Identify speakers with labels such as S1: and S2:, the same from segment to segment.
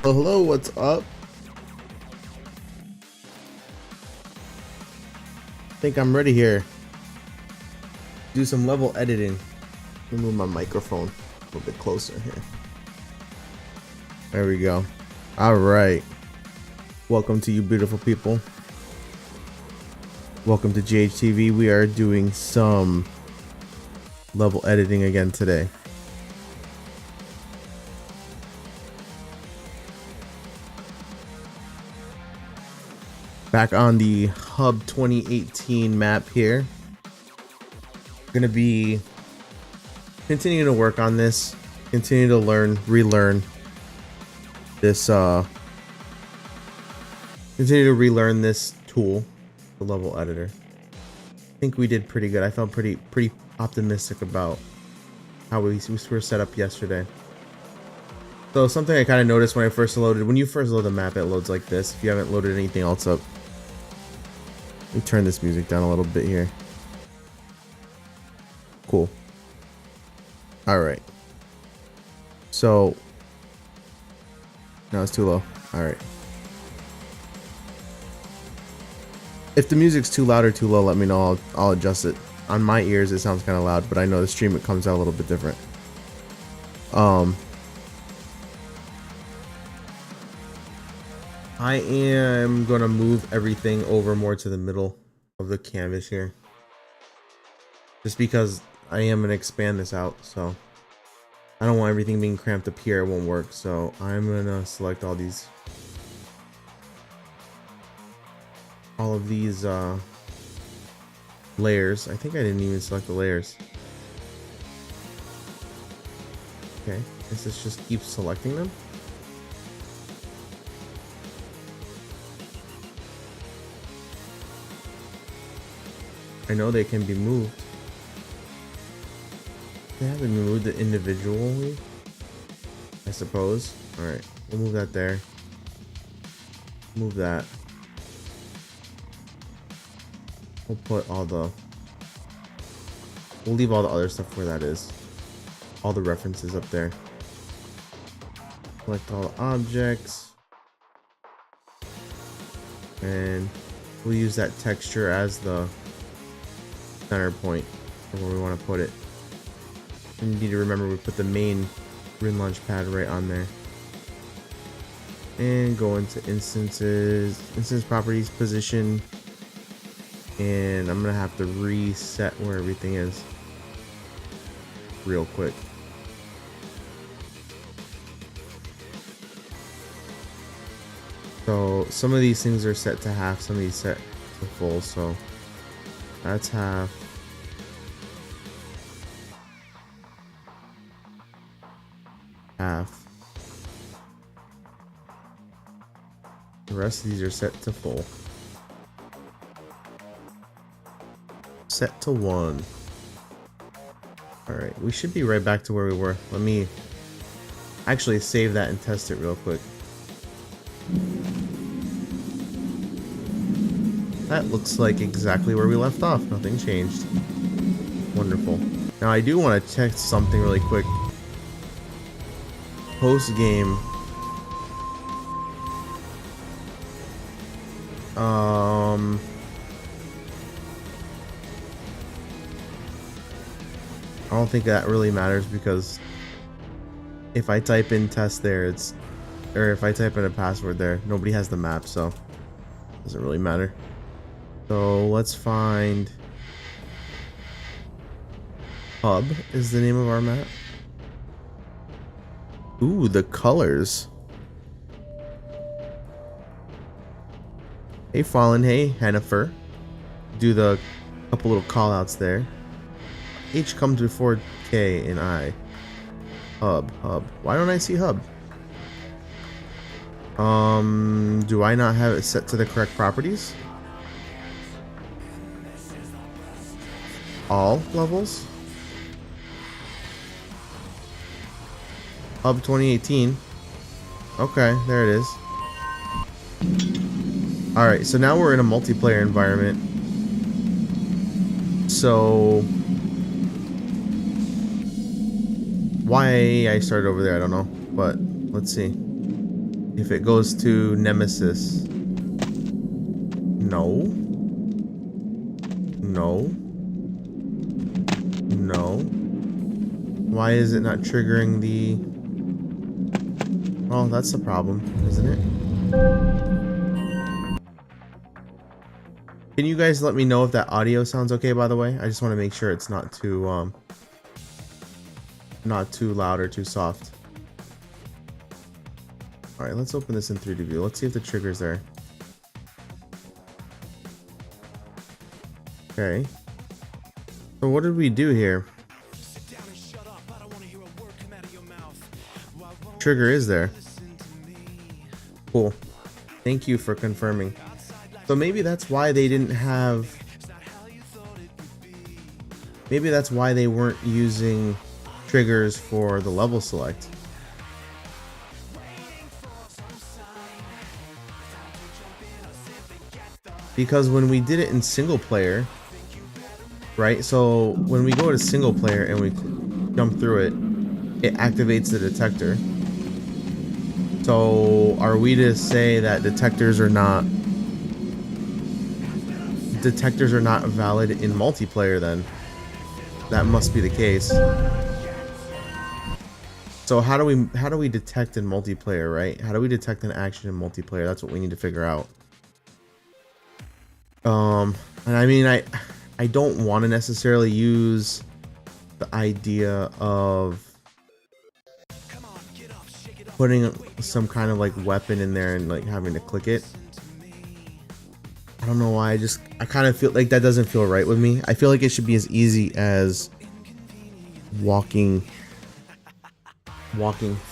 S1: Oh, hello, what's up? I think I'm ready here. Do some level editing. Let me move my microphone a little bit closer here. There we go. All right. Welcome to you beautiful people. Welcome to Jage TV. We are doing some level editing again today. Back on the Hub 2018 map here. Gonna be continuing to work on this, continue to relearn this continue to relearn this tool, the level editor. I think we did pretty good. I felt pretty optimistic about how we were set up yesterday. So something I kind of noticed when you first load the map, it loads like this. If you haven't loaded anything else up, let me turn this music down a little bit here. Cool. All right. So no, it's too low. All right. If the music's too loud or too low, let me know. I'll adjust it. On my ears, it sounds kind of loud, but I know the stream it comes out a little bit different. I am gonna move everything over more to the middle of the canvas here, just because I am gonna expand this out, so I don't want everything being cramped up here. It won't work, so I'm gonna select all of these layers. I think I didn't even select the layers. Okay, this just keeps selecting them. I know they can be moved. They have to be moved individually, I suppose. All right, we'll move that there. Move that. We'll leave all the other stuff where that is. All the references up there. Select all the objects. And we'll use that texture as the center point for where we want to put it. And you need to remember we put the main Grin launch pad right on there. And go into instances, instance properties, position. And I'm gonna have to reset where everything is real quick. So some of these things are set to half, some of these set to full, so that's half. Half. The rest of these are set to full. Set to 1. All right, we should be right back to where we were. Let me actually save that and test it real quick. That looks like exactly where we left off. Nothing changed. Wonderful. Now I do want to check something really quick. Post game. I don't think that really matters, because if I type in test there, or if I type in a password there, nobody has the map, so it doesn't really matter. So let's find Hub is the name of our map. Ooh, the colors. Hey Fallen, hey Hennifer. Do the couple little call outs there. H comes before K and I. Hub. Why don't I see Hub? Do I not have it set to the correct properties? All levels? Hub 2018. Okay, there it is. Alright, so now we're in a multiplayer environment. So why I started over there, I don't know, but let's see. If it goes to Nemesis. No. No. No. Why is it not triggering the... Oh, that's the problem, isn't it? Can you guys let me know if that audio sounds okay, by the way? I just want to make sure it's not too loud or too soft. All right, let's open this in 3D view. Let's see if the trigger's there. Okay. So what did we do here? Trigger is there. Cool. Thank you for confirming. So maybe that's why they didn't have... Maybe that's why they weren't using triggers for the level select. Because when we did it in single player, right? So when we go to single player and we jump through it, it activates the detector. So are we to say that detectors are not valid in multiplayer then? That must be the case. So how do we detect in multiplayer, right? How do we detect an action in multiplayer? That's what we need to figure out. And I mean, I don't want to necessarily use the idea of putting some kind of like weapon in there and like having to click it. I don't know why. I kind of feel like that doesn't feel right with me. I feel like it should be as easy as walking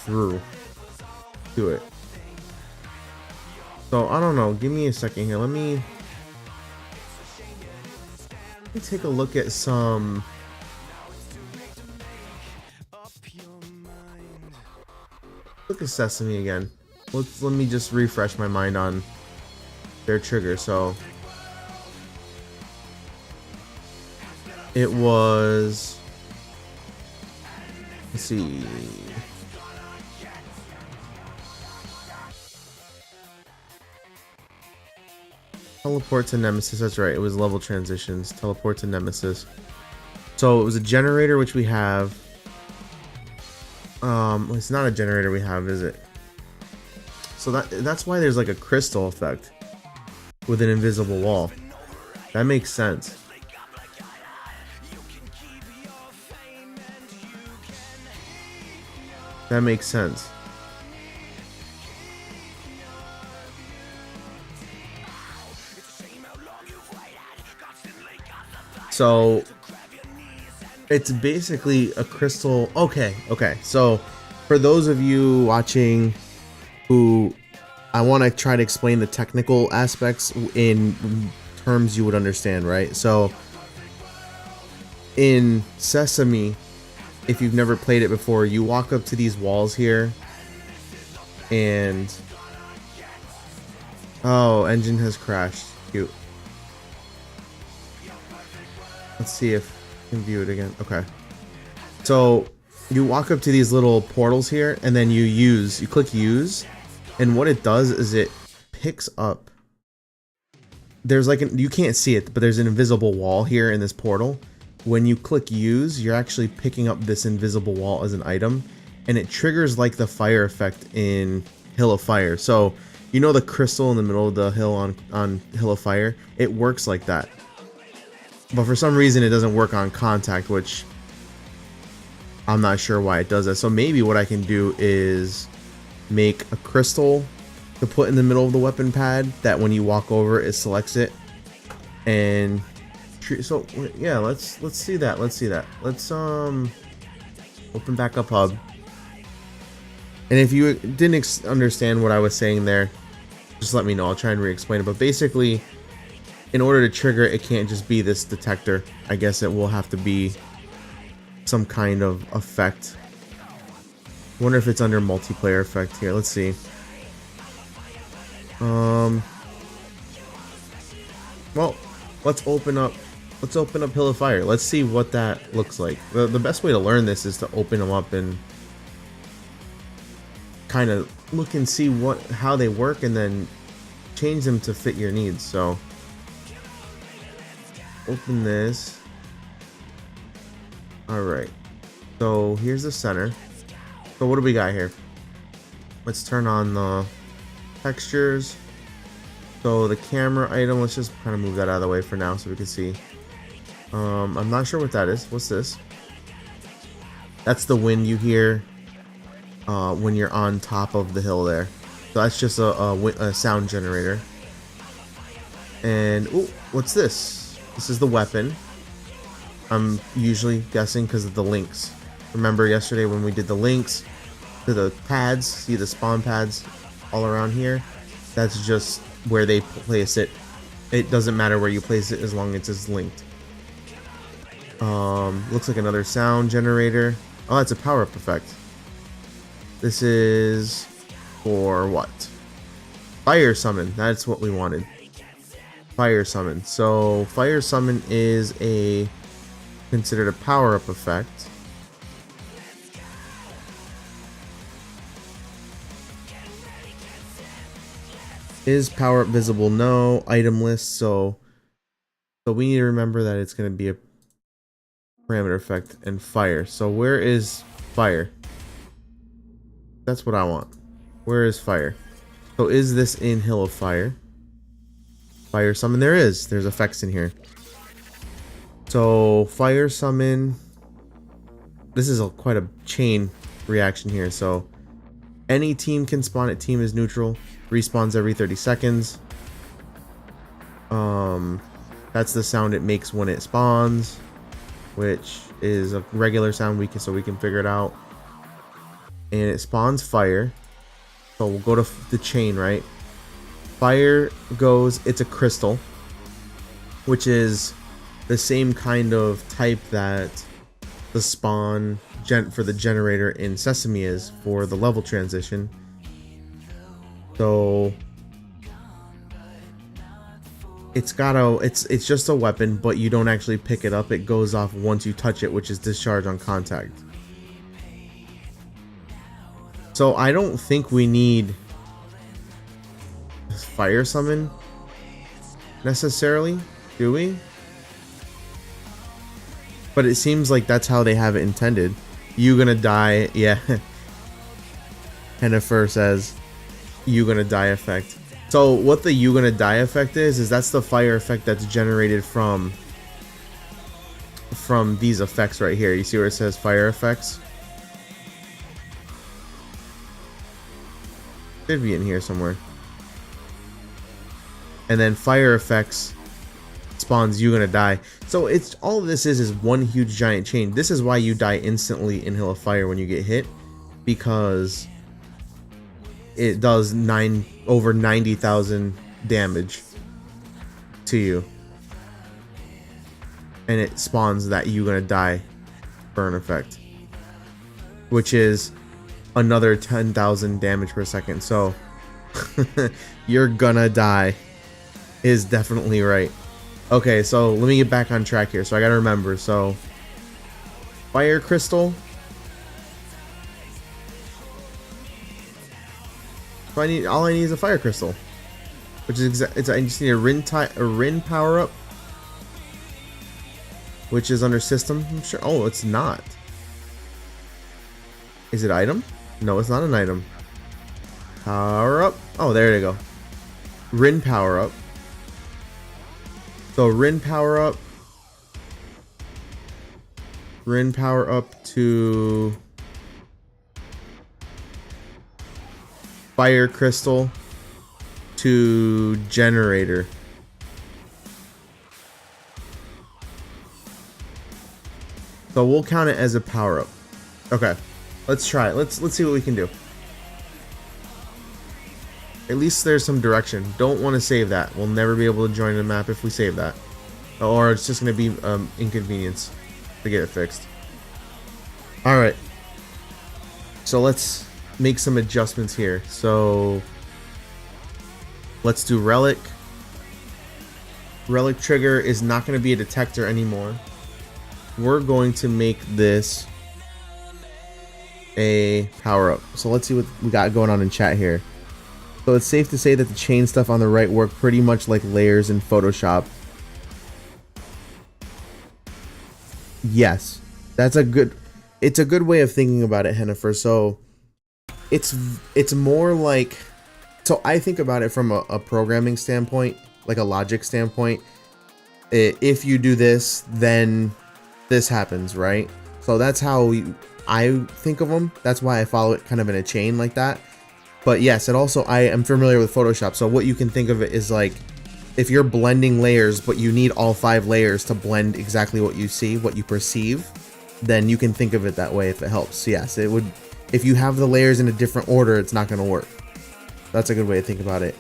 S1: through to it. So I don't know. Give me a second here. Let me take a look at some. Look at Sesame again. Let me just refresh my mind on their trigger. So it was, let's see, teleport to Nemesis. That's right, it was level transitions. Teleport to Nemesis. So it was a generator, which we have. It's not a generator we have, is it? So that's why there's like a crystal effect with an invisible wall. That makes sense. That makes sense. So it's basically a crystal. Okay. So for those of you watching who, I want to try to explain the technical aspects in terms you would understand, right? So in Sesame, if you've never played it before, you walk up to these walls here and, oh, engine has crashed. Cute. Let's see if I can view it again. Okay. So you walk up to these little portals here and then you click use, and what it does is it picks up, there's like you can't see it, but there's an invisible wall here in this portal. When you click use, you're actually picking up this invisible wall as an item, and it triggers like the fire effect in Hill of Fire. So you know the crystal in the middle of the hill on Hill of Fire? It works like that. But for some reason it doesn't work on contact, which I'm not sure why it does that. So maybe what I can do is make a crystal to put in the middle of the weapon pad that when you walk over it selects it. And so yeah, let's see that. Let's open back up hub. And if you didn't understand what I was saying there, just let me know. I'll try and re-explain it. But basically, in order to trigger it, it can't just be this detector. I guess it will have to be some kind of effect. Wonder if it's under multiplayer effect here. Let's see. Well, let's open up Hill of Fire. Let's see what that looks like. The best way to learn this is to open them up and kind of look and see how they work and then change them to fit your needs. So open this. All right, so here's the center. So what do we got here? Let's turn on the textures. So the camera item, let's just kind of move that out of the way for now so we can see. I'm not sure what that is. What's this? That's the wind you hear when you're on top of the hill there. So that's just a sound generator. And oh, what's this? This is the weapon. I'm usually guessing because of the links. Remember yesterday when we did the links to the pads? See the spawn pads all around here? That's just where they place it. It doesn't matter where you place it as long as it's linked. Looks like another sound generator. Oh, that's a power-up effect. This is for what? Fire summon. That's what we wanted. Fire summon. So fire summon is considered a power-up effect. Is power-up visible? No. Item list. So we need to remember that it's going to be a parameter effect and fire. So where is fire? That's what I want. Where is fire? So is this in Hill of Fire? Fire summon. There is. There's effects in here. So fire summon. This is quite a chain reaction here. So any team can spawn it. Team is neutral. Respawns every 30 seconds. That's the sound it makes when it spawns, which is a regular sound so we can figure it out. And it spawns fire. So we'll go to the chain, right? Fire goes, it's a crystal, which is the same kind of type that the spawn for the generator in Sesame is for the level transition. So it's just a weapon, but you don't actually pick it up. It goes off once you touch it, which is discharge on contact. So I don't think we need fire summon necessarily, do we? But it seems like that's how they have it intended. You gonna die, yeah. Hennifer says, you gonna die effect. So what the you gonna die effect is that's the fire effect that's generated from these effects right here. You see where it says fire effects? Should be in here somewhere. And then fire effects spawns you gonna die. So it's all this is one huge giant chain. This is why you die instantly in Hill of Fire when you get hit, because it does over 90,000 damage to you, and it spawns that you gonna die burn effect, which is another 10,000 damage per second. So you're gonna die is definitely right. Okay, so let me get back on track here. So I gotta remember. So fire crystal. So all I need is a fire crystal, which is I just need a Rin power up, which is under system. I'm sure. Oh, it's not. Is it item? No, it's not an item. Power up. Oh, there you go. Rin power up. So Rin power up. Rin power up to fire crystal to generator. So we'll count it as a power up. Okay. Let's try it. Let's see what we can do. At least there's some direction. Don't want to save that. We'll never be able to join the map if we save that. Or it's just going to be inconvenience to get it fixed. Alright. So let's make some adjustments here. So let's do relic. Relic trigger is not going to be a detector anymore. We're going to make this a power up. So let's see what we got going on in chat here. So it's safe to say that the chain stuff on the right work pretty much like layers in Photoshop. Yes, that's a good. It's a good way of thinking about it, Hennifer. So it's more like. So I think about it from a programming standpoint, like a logic standpoint. If you do this, then this happens, right? So that's how I think of them. That's why I follow it kind of in a chain like that. But yes, it also, I am familiar with Photoshop. So what you can think of it is like, if you're blending layers, but you need all 5 layers to blend exactly what you see, what you perceive, then you can think of it that way if it helps. So yes, it would, if you have the layers in a different order, it's not going to work. That's a good way to think about it.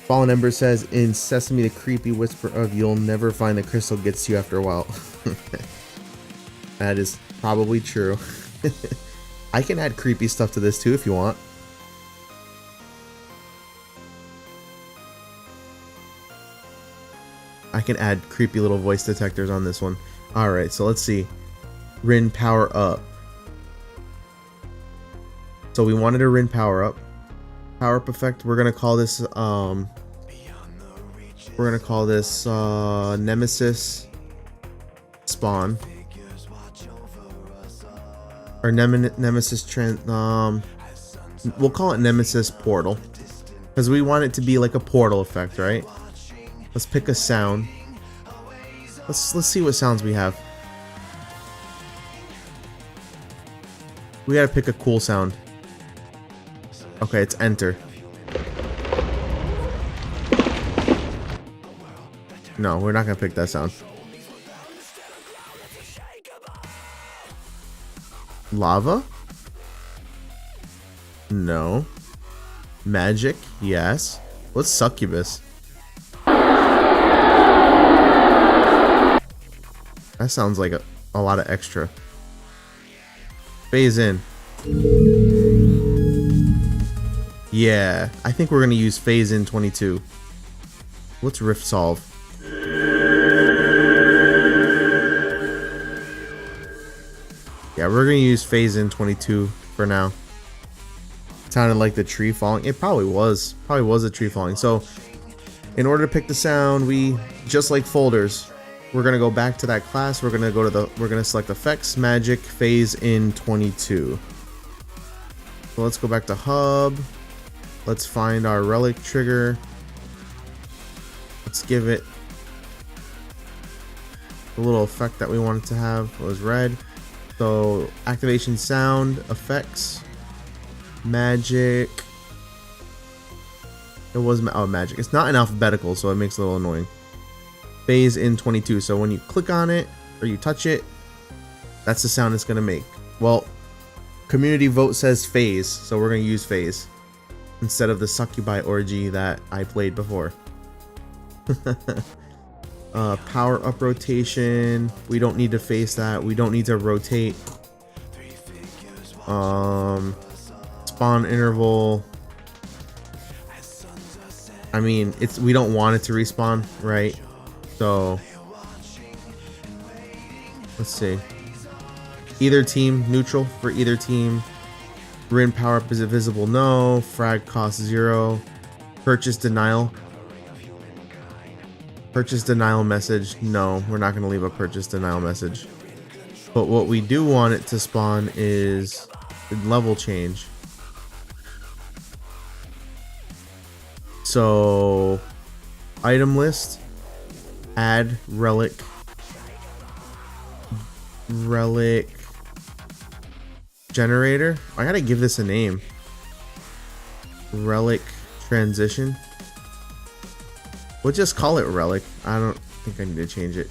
S1: Fallen Ember says, in Sesame, the creepy whisper of you'll never find the crystal gets to you after a while. That is probably true. I can add creepy stuff to this too if you want. I can add creepy little voice detectors on this one. Alright, so let's see. Rin power up. So we wanted a Rin power up. Power up effect, we're gonna call this Nemesis spawn. Or Nemesis we'll call it Nemesis portal. Because we want it to be like a portal effect, right? Let's pick a sound. Let's see what sounds we have. We gotta pick a cool sound. Okay, it's enter. No, we're not gonna pick that sound. Lava? No. Magic? Yes. What's succubus? That sounds like a lot of extra. Phase in. Yeah, I think we're gonna use phase in 22. What's rift solve? Yeah, we're gonna use phase in 22 for now. Sounded like the tree falling. It probably was. Probably was a tree falling. So, in order to pick the sound, we just like folders. We're gonna go back to that class. We're gonna select effects, magic, phase in 22. So let's go back to hub. Let's find our relic trigger. Let's give it the little effect that we wanted to have. It was red. So activation sound, effects, magic. It was magic. It's not in alphabetical, so it makes it a little annoying. Phase in 22. So when you click on it or you touch it, that's the sound it's gonna make. Well, community vote says phase, so we're gonna use phase instead of the succubi orgy that I played before. Power up rotation. We don't need to face that. We don't need to rotate. Spawn interval. I mean, we don't want it to respawn, right? So let's see. Either team, neutral for either team. Rin power up, is it visible? No. Frag cost 0. Purchase denial. Purchase denial message. No, we're not going to leave a purchase denial message. But what we do want it to spawn is the level change. So item list, add relic generator. I gotta give this a name. Relic transition. We'll just call it relic. I don't think I need to change it.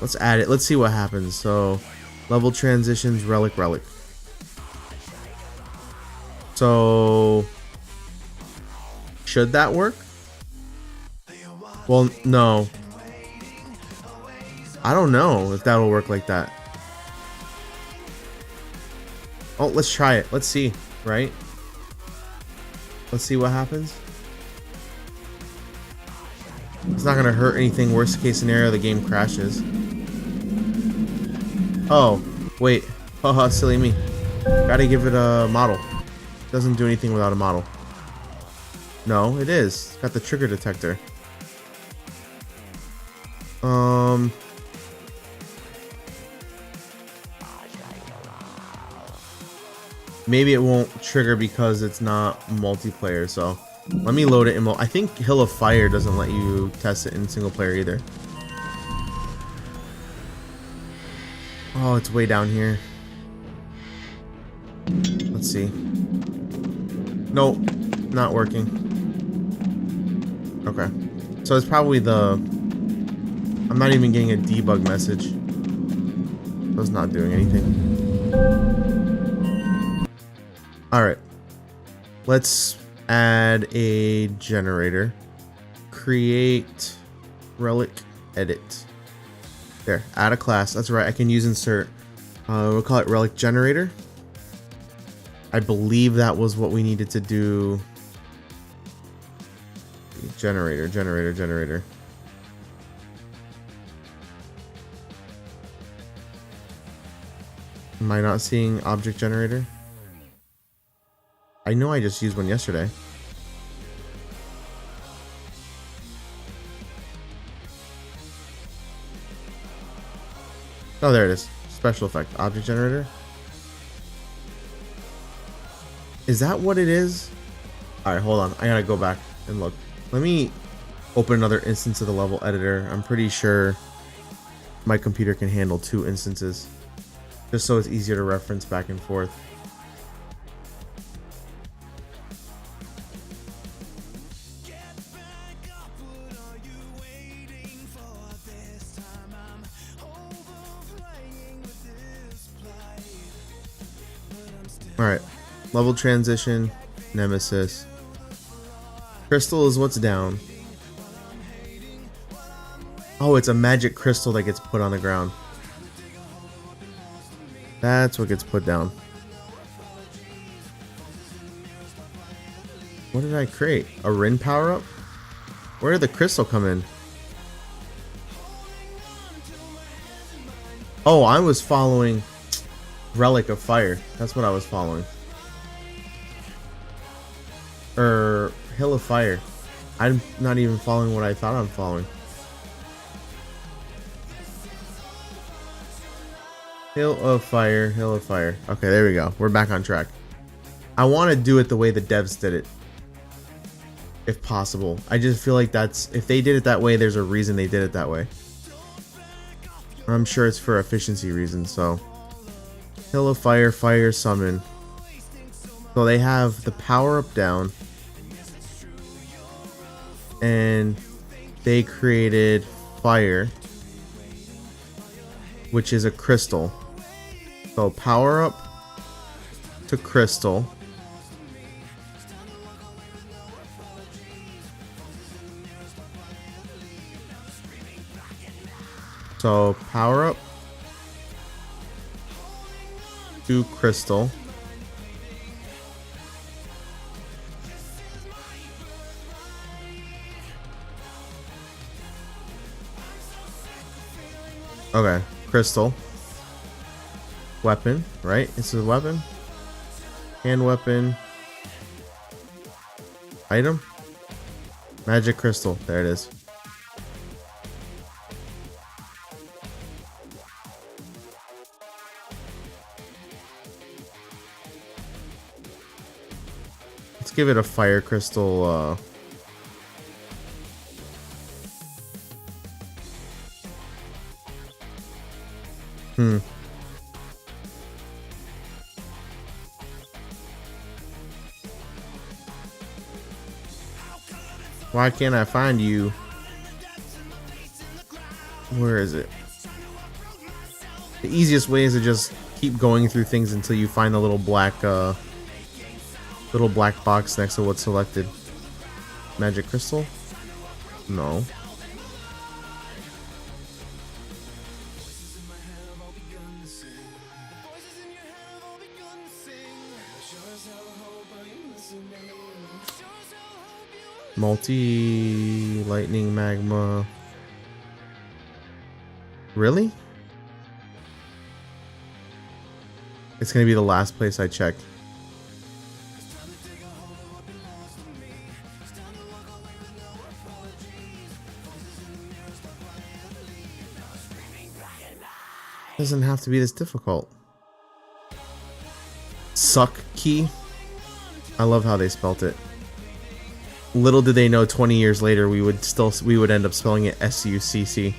S1: Let's add it. Let's see what happens. So level transitions, relic. So should that work? Well, no. I don't know if that'll work like that. Oh, let's try it. Let's see, right? Let's see what happens. It's not gonna hurt anything. Worst case scenario, the game crashes. Oh, wait. Haha, silly me. Gotta give it a model. Doesn't do anything without a model. No, it is. It's got the trigger detector. Maybe it won't trigger because it's not multiplayer, so let me load it in I think Hill of Fire doesn't let you test it in single player either. Oh, it's way down here. Let's see. Nope, not working. Okay. So it's probably the... I'm not even getting a debug message. So it's not doing anything. Alright. Let's add a generator. Create relic edit. There, add a class. That's right, I can use insert. We'll call it relic generator. I believe that was what we needed to do. Generator. Am I not seeing object generator? I know I just used one yesterday. Oh, there it is. Special effect. Object generator. Is that what it is? Alright, hold on. I gotta go back and look. Let me open another instance of the level editor. I'm pretty sure my computer can handle 2 instances. Just so it's easier to reference back and forth. Alright. Level transition. Nemesis. Crystal is what's down. Oh, it's a magic crystal that gets put on the ground. That's what gets put down. What did I create? A Rin power-up? Where did the crystal come in? Oh, I was following Relic of Fire. That's what I was following. Or Hill of Fire. I'm not even following what I thought I'm following. Hill of Fire, Hill of Fire. Okay, there we go. We're back on track. I want to do it the way the devs did it. If possible. I just feel like if they did it that way, there's a reason they did it that way. I'm sure it's for efficiency reasons, so. Hill of Fire, Fire Summon. So they have the power up down. And they created Fire, which is a crystal. So power up to crystal. So power up to crystal. Okay, crystal. Weapon, right? This is a weapon. Hand weapon. Item. Magic crystal. There it is. Let's give it a fire crystal. Why can't I find you? Where is it? The easiest way is to just keep going through things until you find the little black box next to what's selected. Magic crystal? No. Multi lightning magma. Really? It's gonna be the last place I check. Doesn't have to be this difficult. Suck key. I love how they spelt it. Little did they know 20 years later we would end up spelling it S-U-C-C.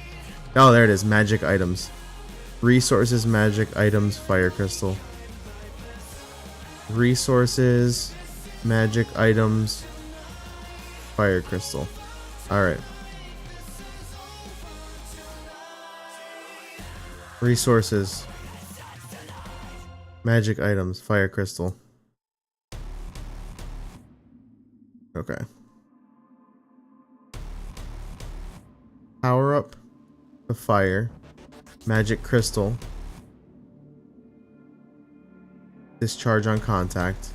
S1: Oh, there it is. Magic items. Resources, magic items, fire crystal. Resources, magic items, fire crystal. Alright. Resources, magic items, fire crystal. Okay. Power up the fire, magic crystal, discharge on contact.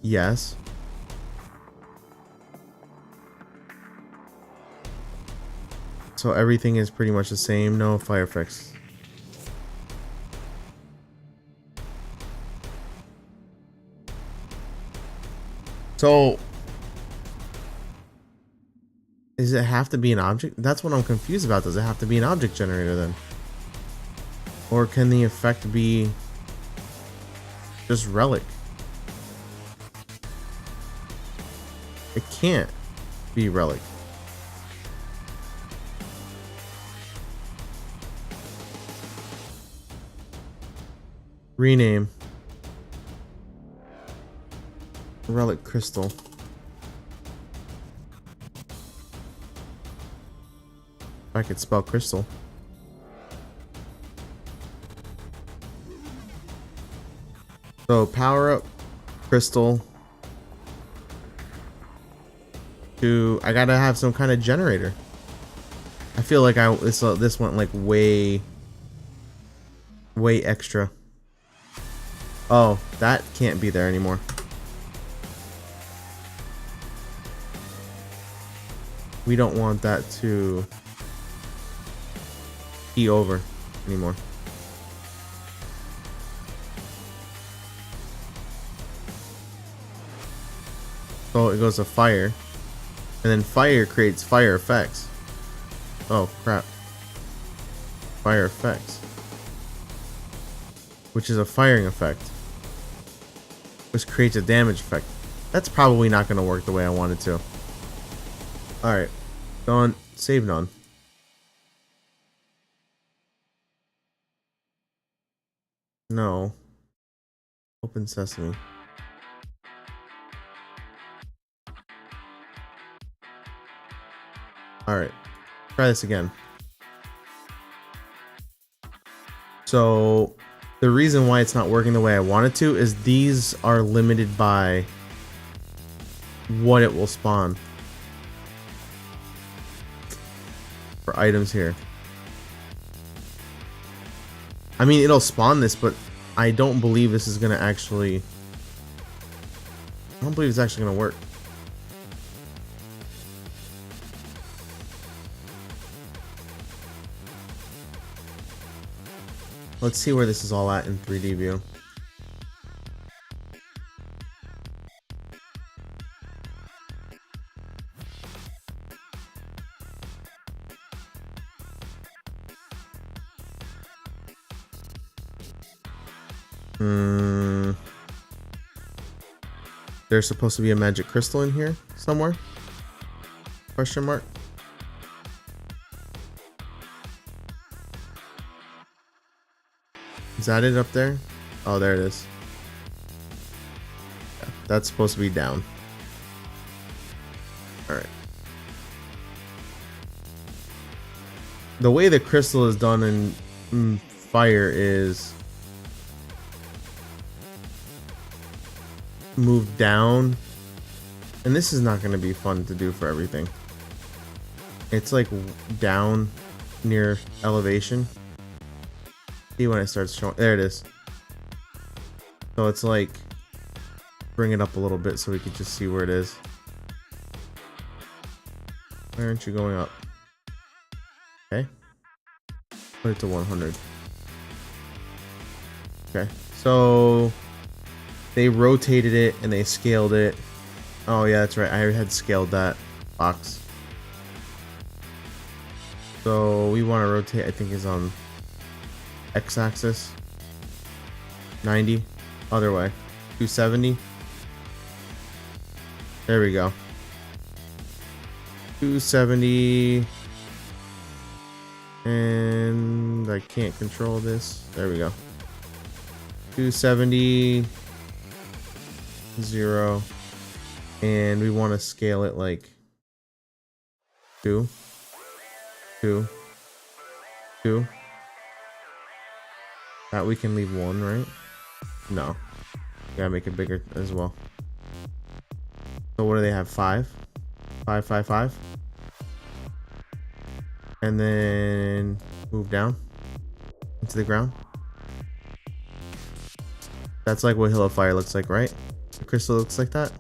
S1: Yes. So everything is pretty much the same, no fire effects. So does it have to be an object? That's what I'm confused about. Does it have to be an object generator then? Or can the effect be just relic? It can't be relic. Rename. Relic crystal. If I could spell crystal. So power up crystal to I gotta have some kind of generator. I feel like this went like way extra. Oh, that can't be there anymore. We don't want that to key over anymore. So it goes to fire, and then fire creates fire effects. Oh crap. Fire effects, which is a firing effect, which creates a damage effect. That's probably not going to work the way I want it to. Alright. Done. Save none. No. Open sesame. Alright. Try this again. So the reason why it's not working the way I want it to is these are limited by what it will spawn for items here. I mean, it'll spawn this, but I don't believe this is gonna actually. I don't believe it's actually gonna work. Let's see where this is all at in 3D view. There's supposed to be a magic crystal in here somewhere? Question mark. Is that it up there? Oh, there it is. Yeah, that's supposed to be down. Alright. The way the crystal is done in fire is move down, and this is not going to be fun to do for everything. It's like down near elevation. See when it starts showing. There it is. So it's like bring it up a little bit so we can just see where it is. Why aren't you going up? Okay, put it to 100. Okay, so they rotated it and they scaled it. Oh yeah, that's right. I had scaled that box. So we want to rotate, I think is on x-axis. 90. Other way. 270. There we go. 270. And I can't control this. There we go. 270. 0. And we want to scale it like 2. 2. 2. That we can leave 1, right? No. Gotta make it bigger as well. So what do they have? 5? 5, 5, 5. And then move down into the ground. That's like what Hill of Fire looks like, right? The crystal looks like that.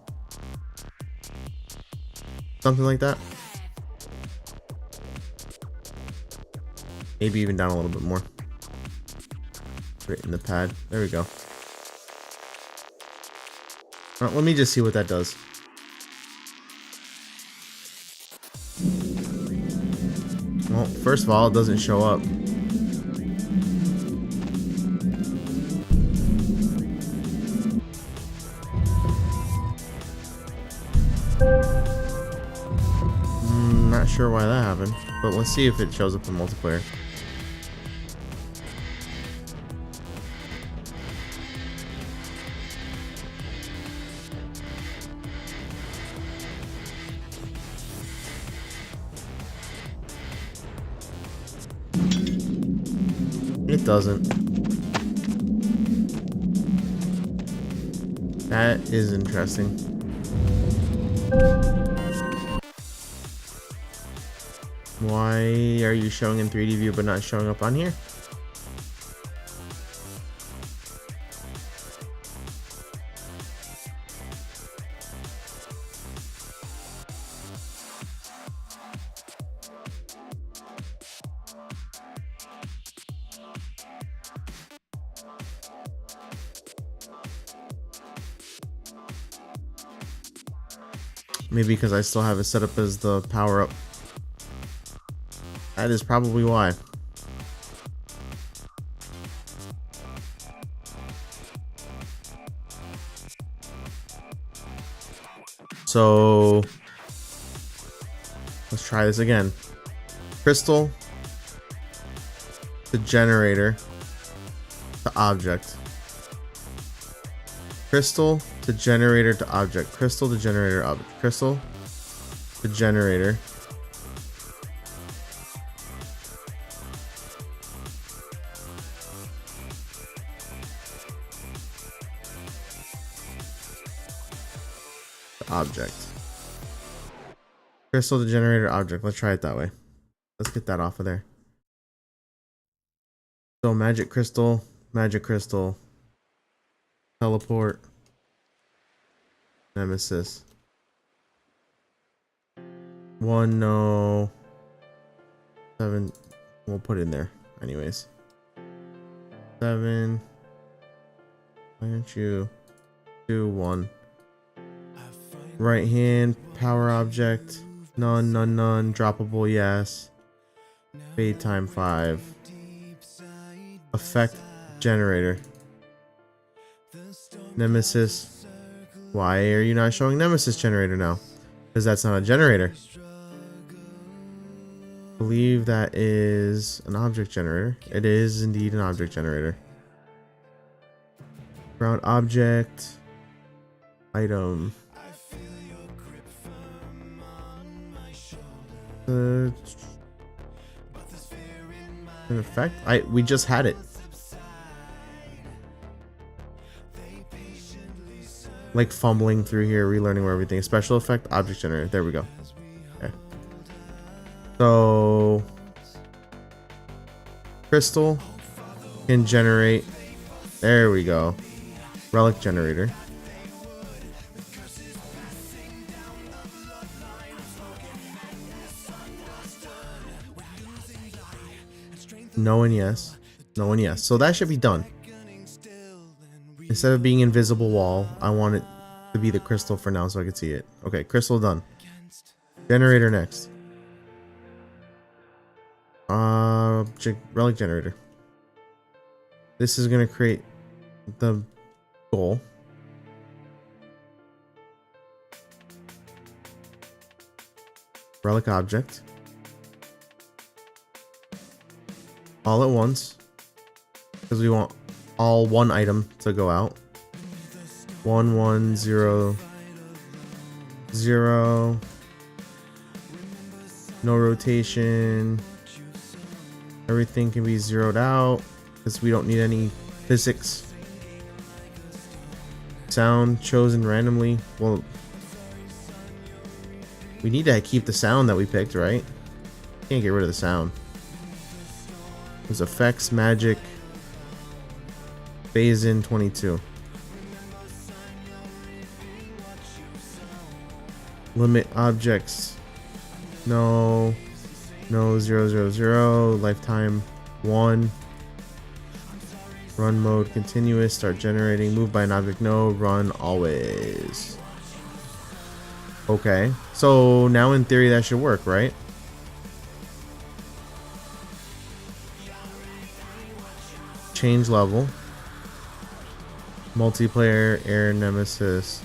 S1: Something like that. Maybe even down a little bit more. Right in the pad. There we go. Let me just see what that does. Well, first of all, it doesn't show up. Not sure why that happened, but let's see if it shows up in multiplayer. It doesn't. That is interesting. Why are you showing in 3D view but not showing up on here? Maybe because I still have it set up as the power up. That is probably why. So let's try this again. Crystal to generator to object. Crystal to generator to object. Crystal to generator object. Crystal to generator. Object. Crystal to generator object. Let's try it that way. Let's get that off of there. So magic crystal, teleport, nemesis. 1, no. 7. We'll put it in there anyways. 7. Why don't you 2, 1. Right hand, power object, none, droppable, yes. Fade time 5. Effect generator. Nemesis. Why are you not showing Nemesis generator now? Because that's not a generator. I believe that is an object generator. It is indeed an object generator. Ground object. Item. An effect? We just had it. Like fumbling through here, relearning where everything is. Special effect, object generator. There we go. Okay. So crystal can generate. There we go. Relic generator. No and yes. No and yes. So that should be done. Instead of being invisible wall, I want it to be the crystal for now so I can see it. Okay, crystal done. Generator next. Relic generator. This is gonna create the goal. Relic object. All at once. Because we want all one item to go out. 1 1 0 0. No rotation. Everything can be zeroed out because we don't need any physics. Sound chosen randomly. Well, we need to keep the sound that we picked, right? Can't get rid of the sound. There's effects, magic, phase in 22. Limit objects. No. No, 0 0 0. Lifetime 1. Run mode continuous. Start generating. Move by an object. No. Run always. Okay. So now in theory that should work, right? Change level. Multiplayer air nemesis.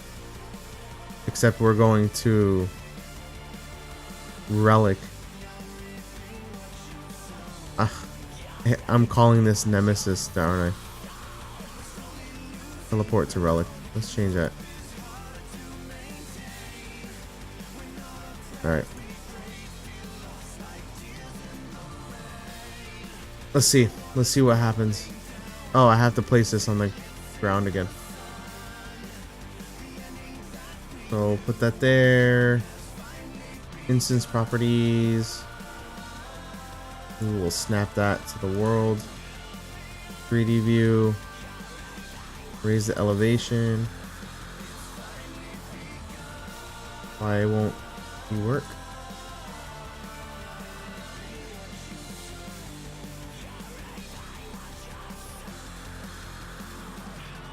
S1: Except we're going to relic. I'm calling this nemesis, aren't I? Teleport to relic. Let's change that. Alright. Let's see. Let's see what happens. Oh, I have to place this on the ground again. So put that there. Instance properties. We will snap that to the world. 3D view. Raise the elevation. Why won't he work?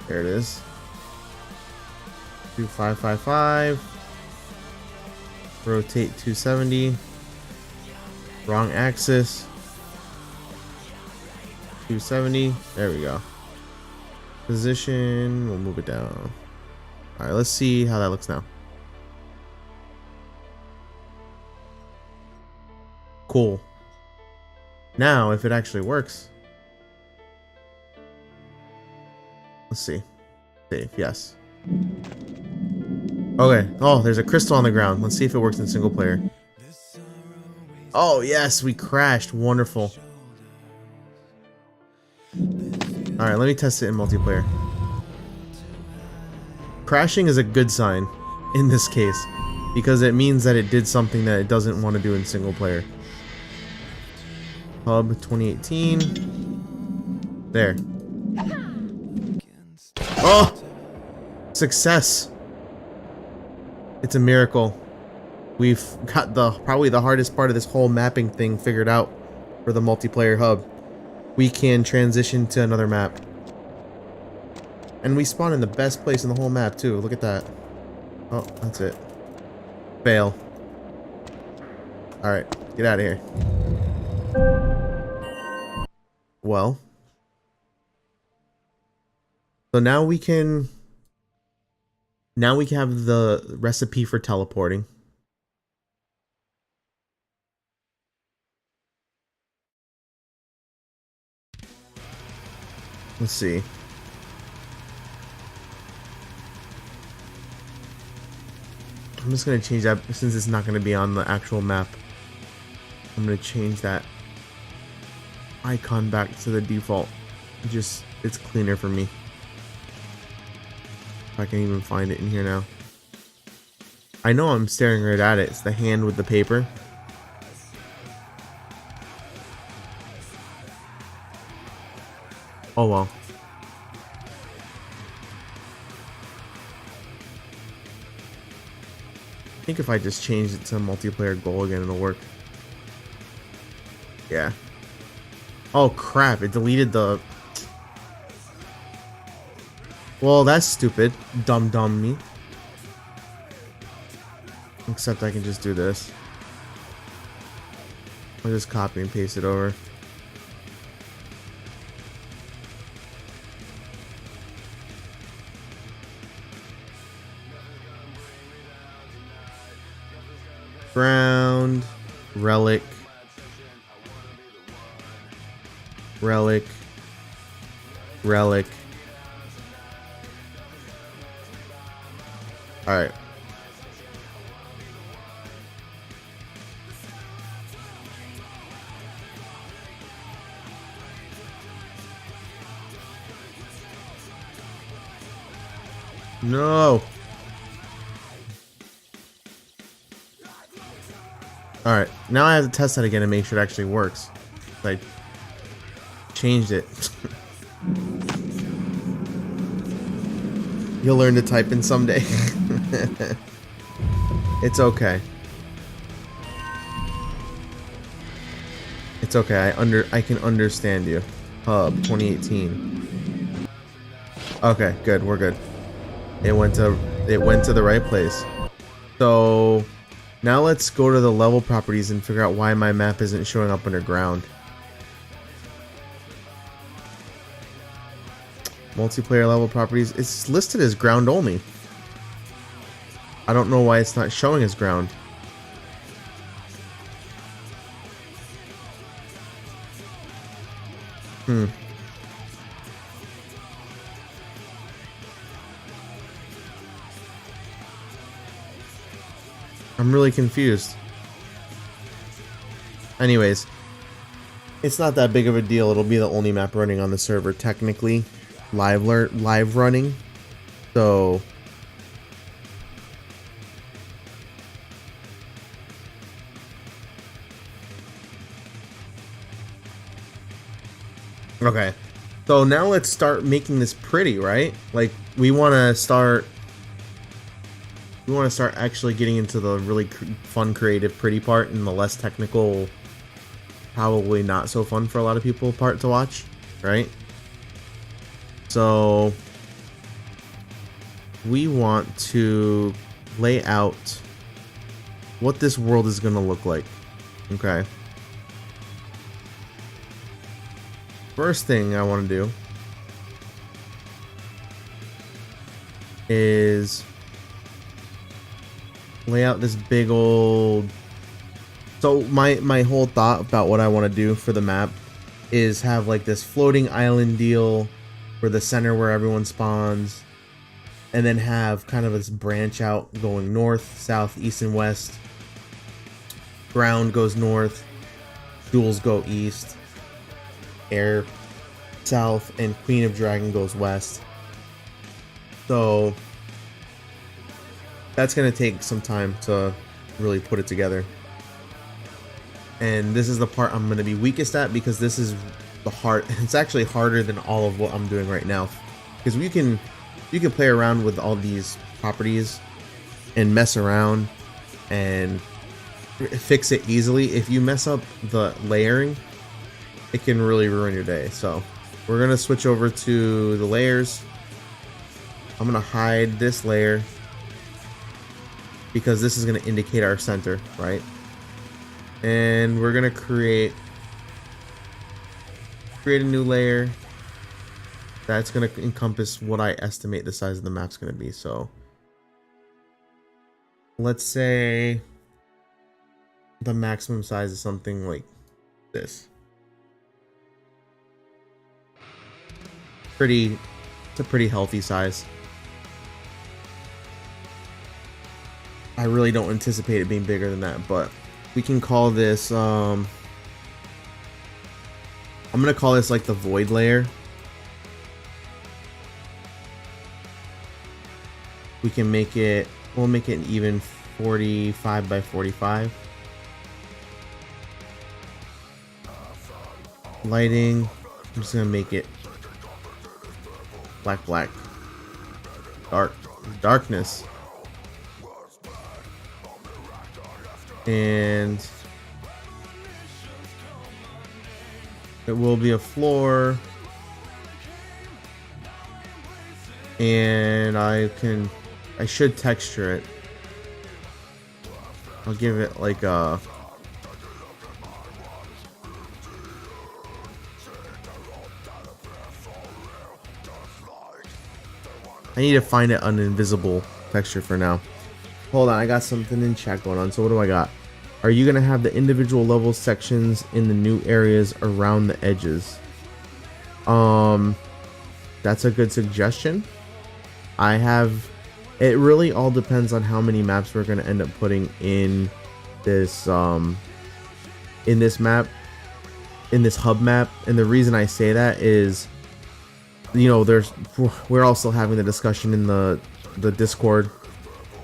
S1: There it is. 2555. Rotate 270. Wrong axis. 270. There we go. Position. We'll move it down. Alright, let's see how that looks now. Cool. Now, if it actually works. Let's see. Save. Yes. Okay. Oh, there's a crystal on the ground. Let's see if it works in single player. Oh, yes. We crashed. Wonderful. Alright, let me test it in multiplayer. Crashing is a good sign in this case because it means that it did something that it doesn't want to do in single player. Hub 2018. There. Oh! Success! It's a miracle. We've got probably the hardest part of this whole mapping thing figured out for the multiplayer hub. We can transition to another map. And we spawn in the best place in the whole map too. Look at that. Oh, that's it. Fail. Alright, get out of here. Well. So now we can have the recipe for teleporting. Let's see. I'm just going to change that since it's not going to be on the actual map. I'm going to change that icon back to the default. It's cleaner for me. If I can even find it in here now. I know I'm staring right at it. It's the hand with the paper. Oh well. I think if I just change it to multiplayer goal again, it'll work. Yeah. Oh crap, it deleted the... Well, that's stupid. Dumb me. Except I can just do this. I'll just copy and paste it over. Ground, relic, relic, relic. All right. No. All right. Now I have to test that again and make sure it actually works. I changed it. You'll learn to type in someday. It's okay. It's okay. I can understand you. Hub 2018. Okay, good. We're good. It went to the right place. So now let's go to the level properties and figure out why my map isn't showing up underground. Multiplayer level properties. It's listed as ground only. I don't know why it's not showing as ground. I'm really confused. Anyways, it's not that big of a deal. It'll be the only map running on the server technically, live running. So okay. So now let's start making this pretty, right? Like we want to start actually getting into the really fun, creative, pretty part, and the less technical, probably not so fun for a lot of people part to watch, right? So we want to lay out what this world is going to look like. Okay. First thing I want to do is lay out this big old... So my whole thought about what I want to do for the map is have like this floating island deal for the center where everyone spawns, and then have kind of this branch out going north, south, east, and west. Ground goes north, jewels go east, air south, and Queen of Dragon goes west. So that's gonna take some time to really put it together. And this is the part I'm gonna be weakest at, because this is the hard. It's actually harder than all of what I'm doing right now, because you can play around with all these properties and mess around and fix it easily. If you mess up the layering, it can really ruin your day. So we're gonna switch over to the layers. I'm gonna hide this layer because this is gonna indicate our center, right? And we're gonna create a new layer that's gonna encompass what I estimate the size of the map's gonna be. So let's say the maximum size is something like this. It's a pretty healthy size. I really don't anticipate it being bigger than that, but we can call this I'm gonna call this like the void layer. We'll make it an even 45 by 45. Lighting, I'm just gonna make it black, darkness, and it will be a floor, And I should texture it. I'll give it like a I need to find an invisible texture for now. Hold on, I got something in chat going on. So what do I got? Are you gonna have the individual level sections in the new areas around the edges? That's a good suggestion. It really all depends on how many maps we're gonna end up putting in this hub map. And the reason I say that is, you know, we're also having the discussion in the Discord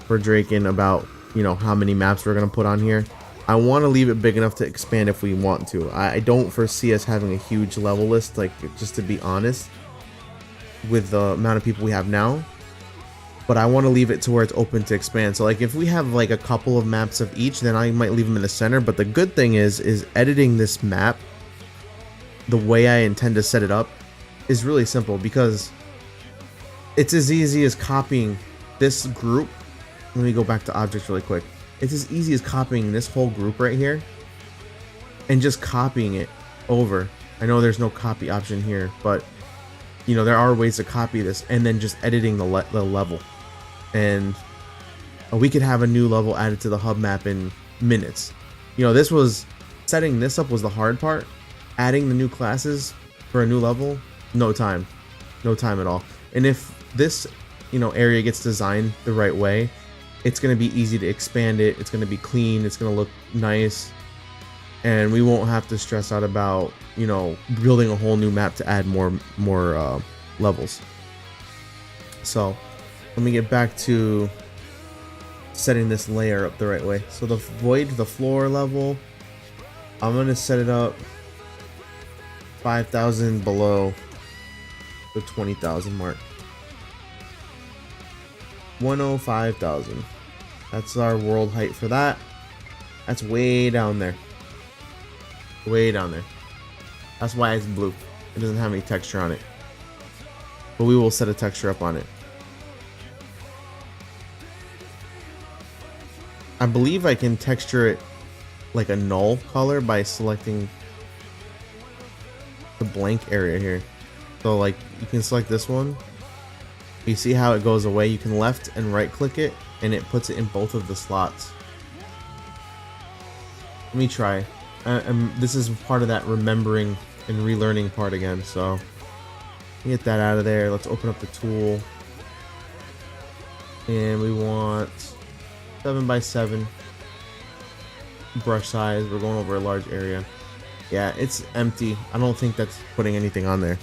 S1: for Drakan about, you know, how many maps we're gonna put on here. I want to leave it big enough to expand if we want to. I don't foresee us having a huge level list, like, just to be honest, with the amount of people we have now. But I want to leave it to where it's open to expand. So like if we have like a couple of maps of each, then I might leave them in the center. But the good thing is editing this map the way I intend to set it up is really simple, because it's as easy as copying this group. Let me go back to objects really quick. It's as easy as copying this whole group right here and just copying it over. I know there's no copy option here, but you know, there are ways to copy this, and then just editing the level. And we could have a new level added to the hub map in minutes. You know, setting this up was the hard part. Adding the new classes for a new level, no time at all. And if this, you know, area gets designed the right way, it's going to be easy to expand it. It's going to be clean. It's going to look nice. And we won't have to stress out about, you know, building a whole new map to add more levels. So let me get back to setting this layer up the right way. So the floor level, I'm going to set it up 5,000 below the 20,000 mark. 105,000. That's our world height for that. That's way down there. Way down there. That's why it's blue. It doesn't have any texture on it. But we will set a texture up on it. I believe I can texture it like a null color by selecting the blank area here. So like you can select this one. You see how it goes away? You can left and right click it, and it puts it in both of the slots. Let me try. This is part of that remembering and relearning part again. So get that out of there. Let's open up the tool, and we want 7x7 brush size. We're going over a large area. Yeah, it's empty. I don't think that's putting anything on there.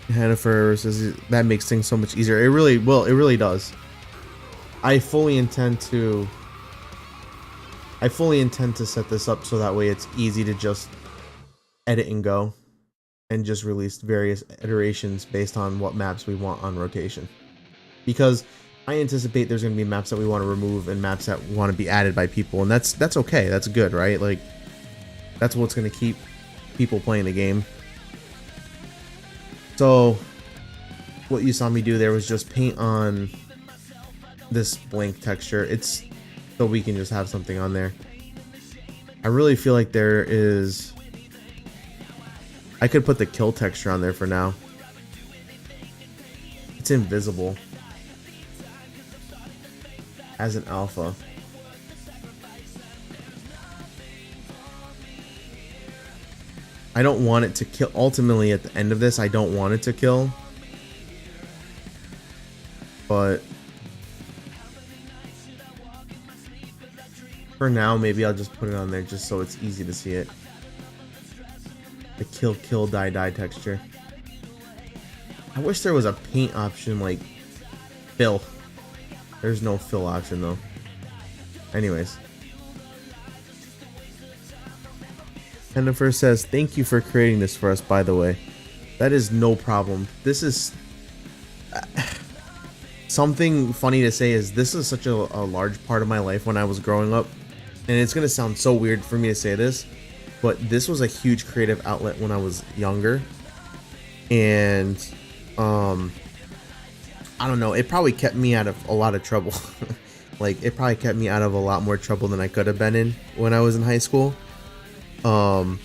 S1: Hennifer says that makes things so much easier. It really will. It really does. I fully intend to set this up so that way it's easy to just edit and go, and just release various iterations based on what maps we want on rotation. Because I anticipate there's going to be maps that we want to remove and maps that want to be added by people, and that's okay. That's good, right? Like, that's what's going to keep people playing the game. So what you saw me do there was just paint on this blank texture. It's so we can just have something on there. I really feel like I could put the kill texture on there for now. It's invisible as an alpha. I don't want it to kill. Ultimately, at the end of this, I don't want it to kill. But for now, maybe I'll just put it on there just so it's easy to see it. The kill, die texture. I wish there was a paint option like fill. There's no fill option though. Anyways. Hennifer says, thank you for creating this for us, by the way. That is no problem. This is... something funny to say is this is such a large part of my life when I was growing up. And it's going to sound so weird for me to say this. but this was a huge creative outlet when I was younger. And I don't know, it probably kept me out of a lot of trouble. Like, it probably kept me out of a lot more trouble than I could have been in when I was in high school. And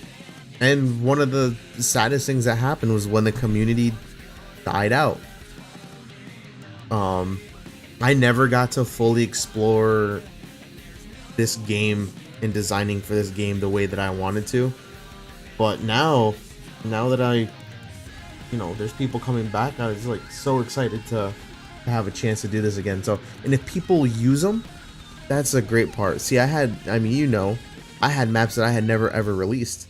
S1: one of the saddest things that happened was when the community died out. I never got to fully explore this game and designing for this game the way that I wanted to. But now that I, there's people coming back, I was like so excited to have a chance to do this again. So, and if people use them, that's a great part. See, I had maps that I had never ever released,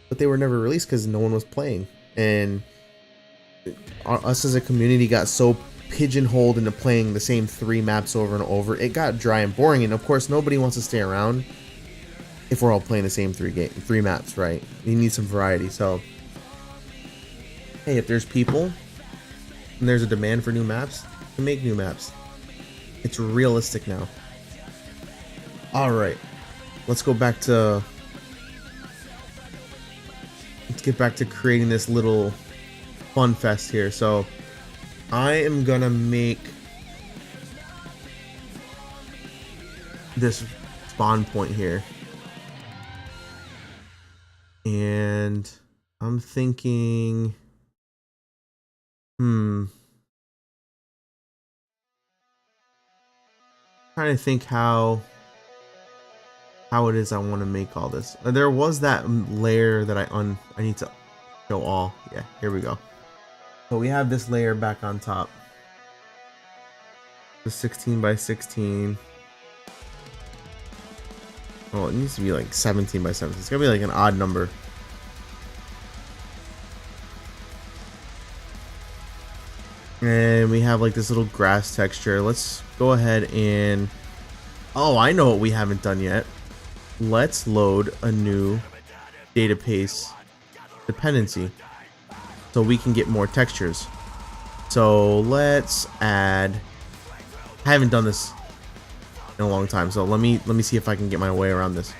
S1: but they were never released because no one was playing. And us as a community got so pigeonholed into playing the same 3 maps over and over, it got dry and boring. And of course, nobody wants to stay around if we're all playing the same 3 maps, right? You need some variety. So, hey, if there's people and there's a demand for new maps, to make new maps. It's realistic now. All right, let's get back to creating this little fun fest here. So I am gonna make this spawn point here, and I'm thinking, trying to think how it is I want to make all this. There was that layer that I need to show all. Yeah, here we go. So we have this layer back on top. The 16 by 16. Oh, it needs to be like 17 by 17. It's gonna be like an odd number. And we have like this little grass texture. Let's go ahead and, oh, I know what we haven't done yet. Let's load a new database dependency so we can get more textures. So let's add, I haven't done this in a long time, so let me see if I can get my way around this.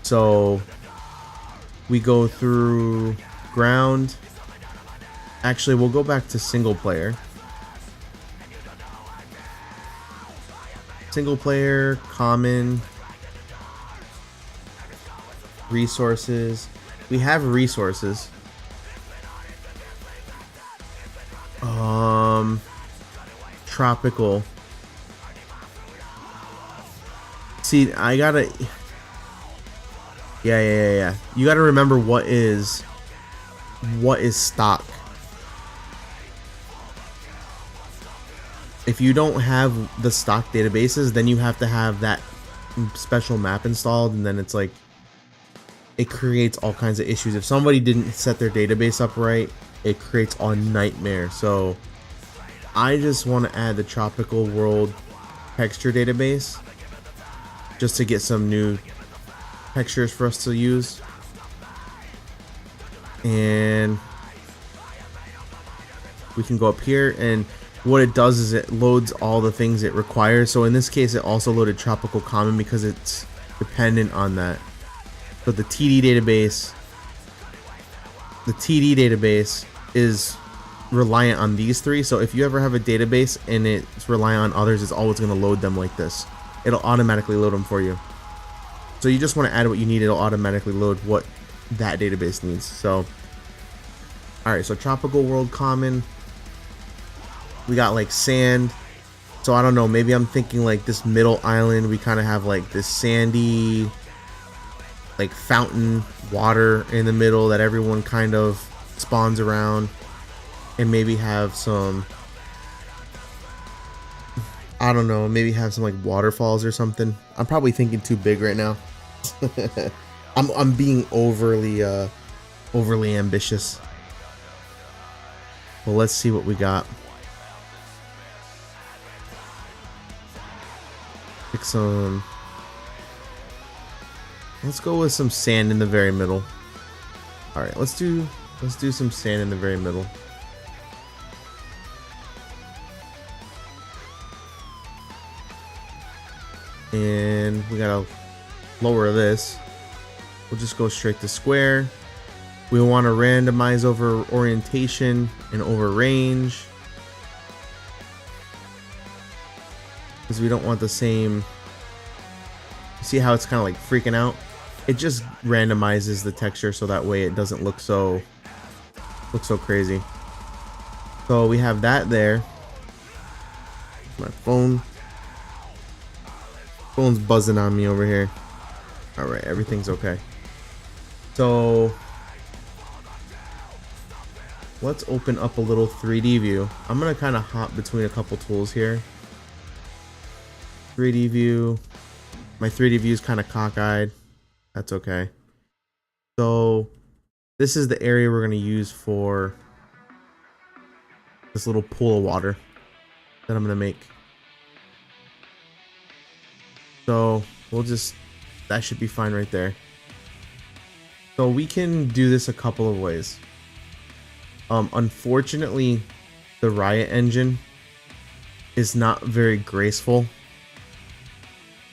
S1: So we go through ground. Actually, we'll go back to single player. Single player, common, resources. We have resources. Tropical. See, I gotta. Yeah. You gotta remember what is stock. If you don't have the stock databases, then you have to have that special map installed, and then it's like, it creates all kinds of issues. If somebody didn't set their database up right, it creates a nightmare. So I just want to add the tropical world texture database just to get some new textures for us to use. And we can go up here, and what it does is it loads all the things it requires. So in this case, it also loaded tropical common because it's dependent on that. So the TD database is reliant on these 3. So if you ever have a database and it's reliant on others, it's always going to load them like this. It'll automatically load them for you. So you just want to add what you need. It'll automatically load what that database needs. So, all right. So tropical world common. We got like sand. So I don't know. Maybe I'm thinking like this middle island. We kind of have like this sandy, like fountain water in the middle that everyone kind of spawns around, and maybe have some, I don't know, maybe have some like waterfalls or something. I'm probably thinking too big right now. I'm being overly ambitious. Well, let's see what we got. Pick some. Let's go with some sand in the very middle. All right, let's do some sand in the very middle. And we gotta lower this. We'll just go straight to square. We want to randomize over orientation and over range, because we don't want the same. See how it's kind of like freaking out? It just randomizes the texture so that way it doesn't look so crazy. So we have that there. My phone's buzzing on me over here. All right, everything's okay. So let's open up a little 3D view. I'm gonna kind of hop between a couple tools here. 3D view. My 3D view is kind of cockeyed. That's okay. So this is the area we're gonna use for this little pool of water that I'm gonna make. So we'll just, that should be fine right there. So we can do this a couple of ways. Unfortunately, the Riot engine is not very graceful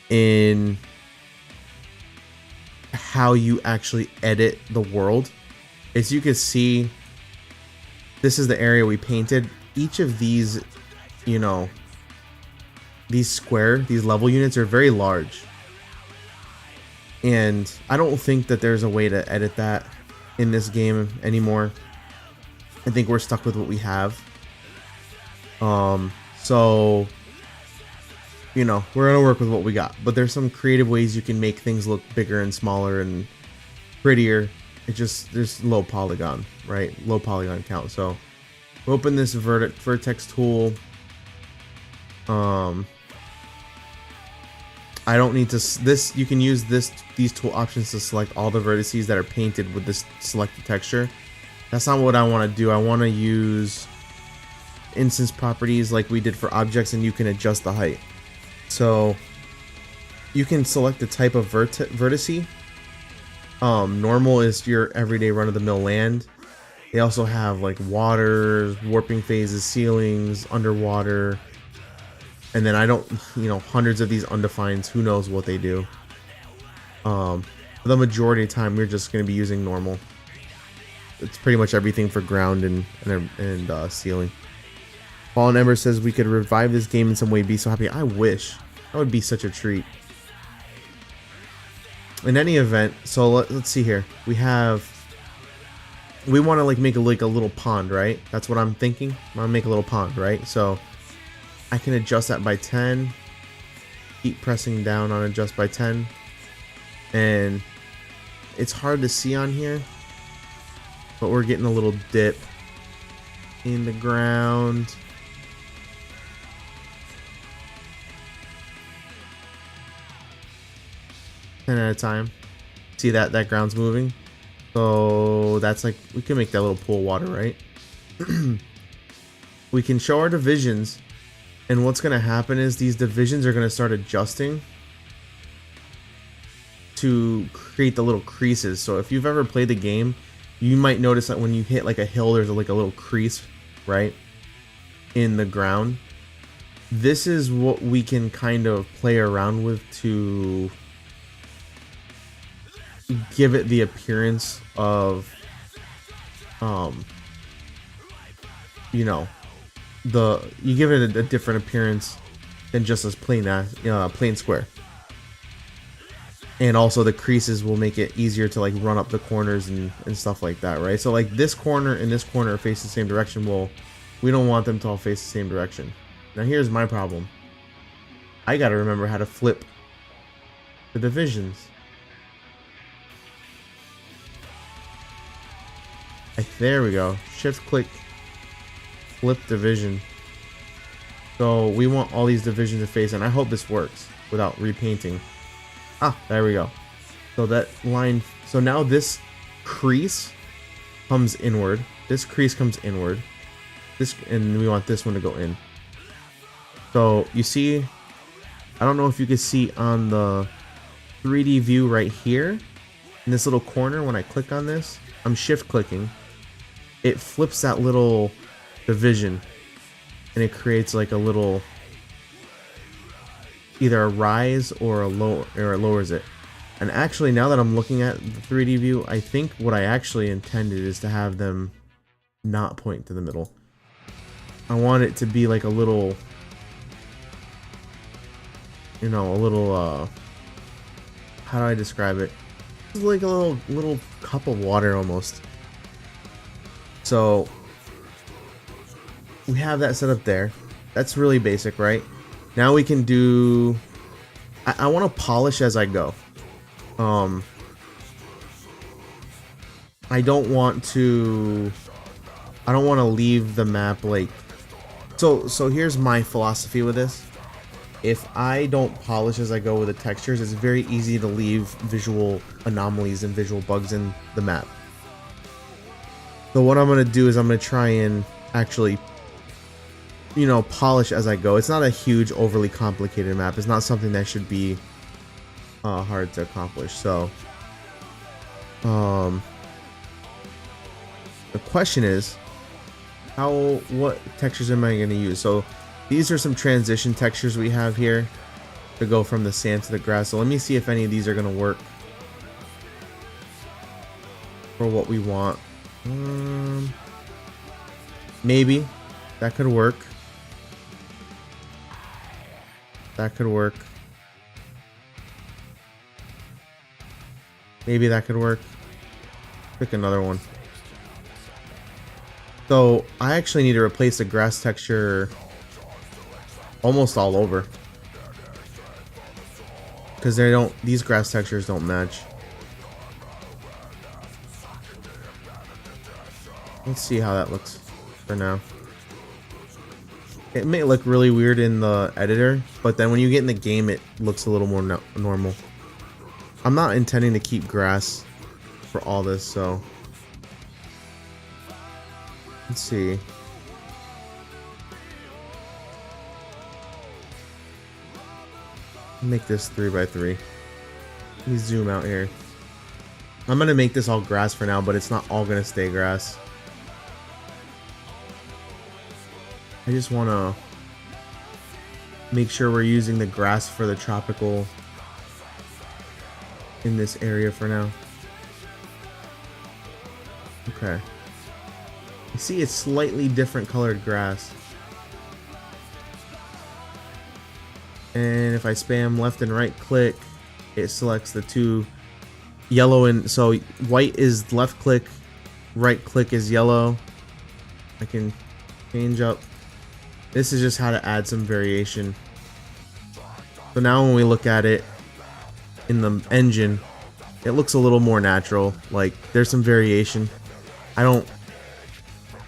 S1: in how you actually edit the world. As you can see, this is the area we painted. Each of these, you know, these level units are very large. And I don't think that there's a way to edit that in this game anymore. I think we're stuck with what we have. So, you know, we're gonna work with what we got. But there's some creative ways you can make things look bigger and smaller and prettier. It just, there's low polygon, right? Low polygon count. So open this vertex tool. I don't need to, this, you can use these tool options to select all the vertices that are painted with this selected texture. That's not what I want to do. I want to use instance properties like we did for objects, and you can adjust the height. So you can select the type of vertice. Normal is your everyday run-of-the-mill land. They also have like waters, warping phases, ceilings, underwater. And then I don't, you know, hundreds of these undefineds, who knows what they do. The majority of the time, we're just going to be using normal. It's pretty much everything for ground and ceiling. Fallen Ember says we could revive this game in some way. Be so happy. I wish. That would be such a treat. In any event, so let's see here. We want to like make a little pond, right? That's what I'm thinking. I want to make a little pond, right? So I can adjust that by 10. Keep pressing down on adjust by 10. And it's hard to see on here, but we're getting a little dip in the ground. Ten at a time. See that ground's moving? So that's like, we can make that little pool of water, right? We can show our divisions. And what's going to happen is these divisions are going to start adjusting to create the little creases. So if you've ever played the game, you might notice that when you hit like a hill, there's like a little crease, right, in the ground. This is what we can kind of play around with to give it the appearance of, you know, you give it a different appearance than just as plain square. And also the creases will make it easier to like run up the corners and stuff like that, right? So like this corner and this corner face the same direction. Well, we don't want them to all face the same direction. Now here's my problem. I gotta remember how to flip the divisions. There we go. Shift click, flip division. So we want all these divisions to face, and I hope this works without repainting. Ah, there we go. So that line, so now this crease comes inward. This crease comes inward. This, and we want this one to go in. So you see, I don't know if you can see on the 3D view right here, in this little corner, when I click on this, I'm shift clicking. It flips that little division, and it creates like a little, either a rise or a low, or it lowers it. And actually, now that I'm looking at the 3D view, I think what I actually intended is to have them not point to the middle. I want it to be like a little, you know, a little, how do I describe it? It's like a little cup of water almost. So we have that set up there. That's really basic, right? Now we can do, I want to polish as I go. I don't want to leave the map like, so here's my philosophy with this. If I don't polish as I go with the textures, it's very easy to leave visual anomalies and visual bugs in the map. So what I'm going to do is I'm going to try and actually, you know, polish as I go. It's not a huge, overly complicated map. It's not something that should be hard to accomplish. So the question is, what textures am I going to use? So these are some transition textures we have here to go from the sand to the grass. So let me see if any of these are going to work for what we want. Maybe that could work. That could work. Maybe that could work. Pick another one. So I actually need to replace the grass texture almost all over, because these grass textures don't match. Let's see how that looks for now. It may look really weird in the editor, but then when you get in the game, it looks a little more normal. I'm not intending to keep grass for all this, so let's see. Make this 3x3. Let me zoom out here. I'm gonna make this all grass for now, but it's not all gonna stay grass. I just wanna make sure we're using the grass for the tropical in this area for now. Okay. You see, it's slightly different colored grass. And if I spam left and right click, it selects the two yellow, and so white is left click, right click is yellow. I can change up. This is just how to add some variation. So now when we look at it in the engine, it looks a little more natural. Like there's some variation.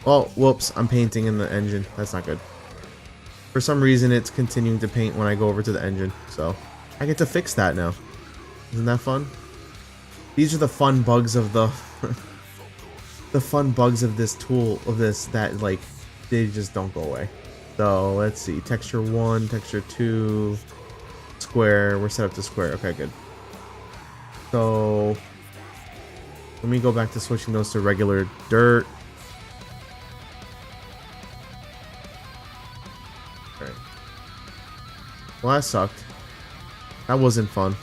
S1: Oh, whoops, I'm painting in the engine. That's not good. For some reason, it's continuing to paint when I go over to the engine. So I get to fix that now. Isn't that fun? These are the fun bugs of the the fun bugs of this tool, that like they just don't go away. So let's see, texture 1, texture 2, square. We're set up to square. Okay, good. So let me go back to switching those to regular dirt. Alright. Well, that sucked. That wasn't fun.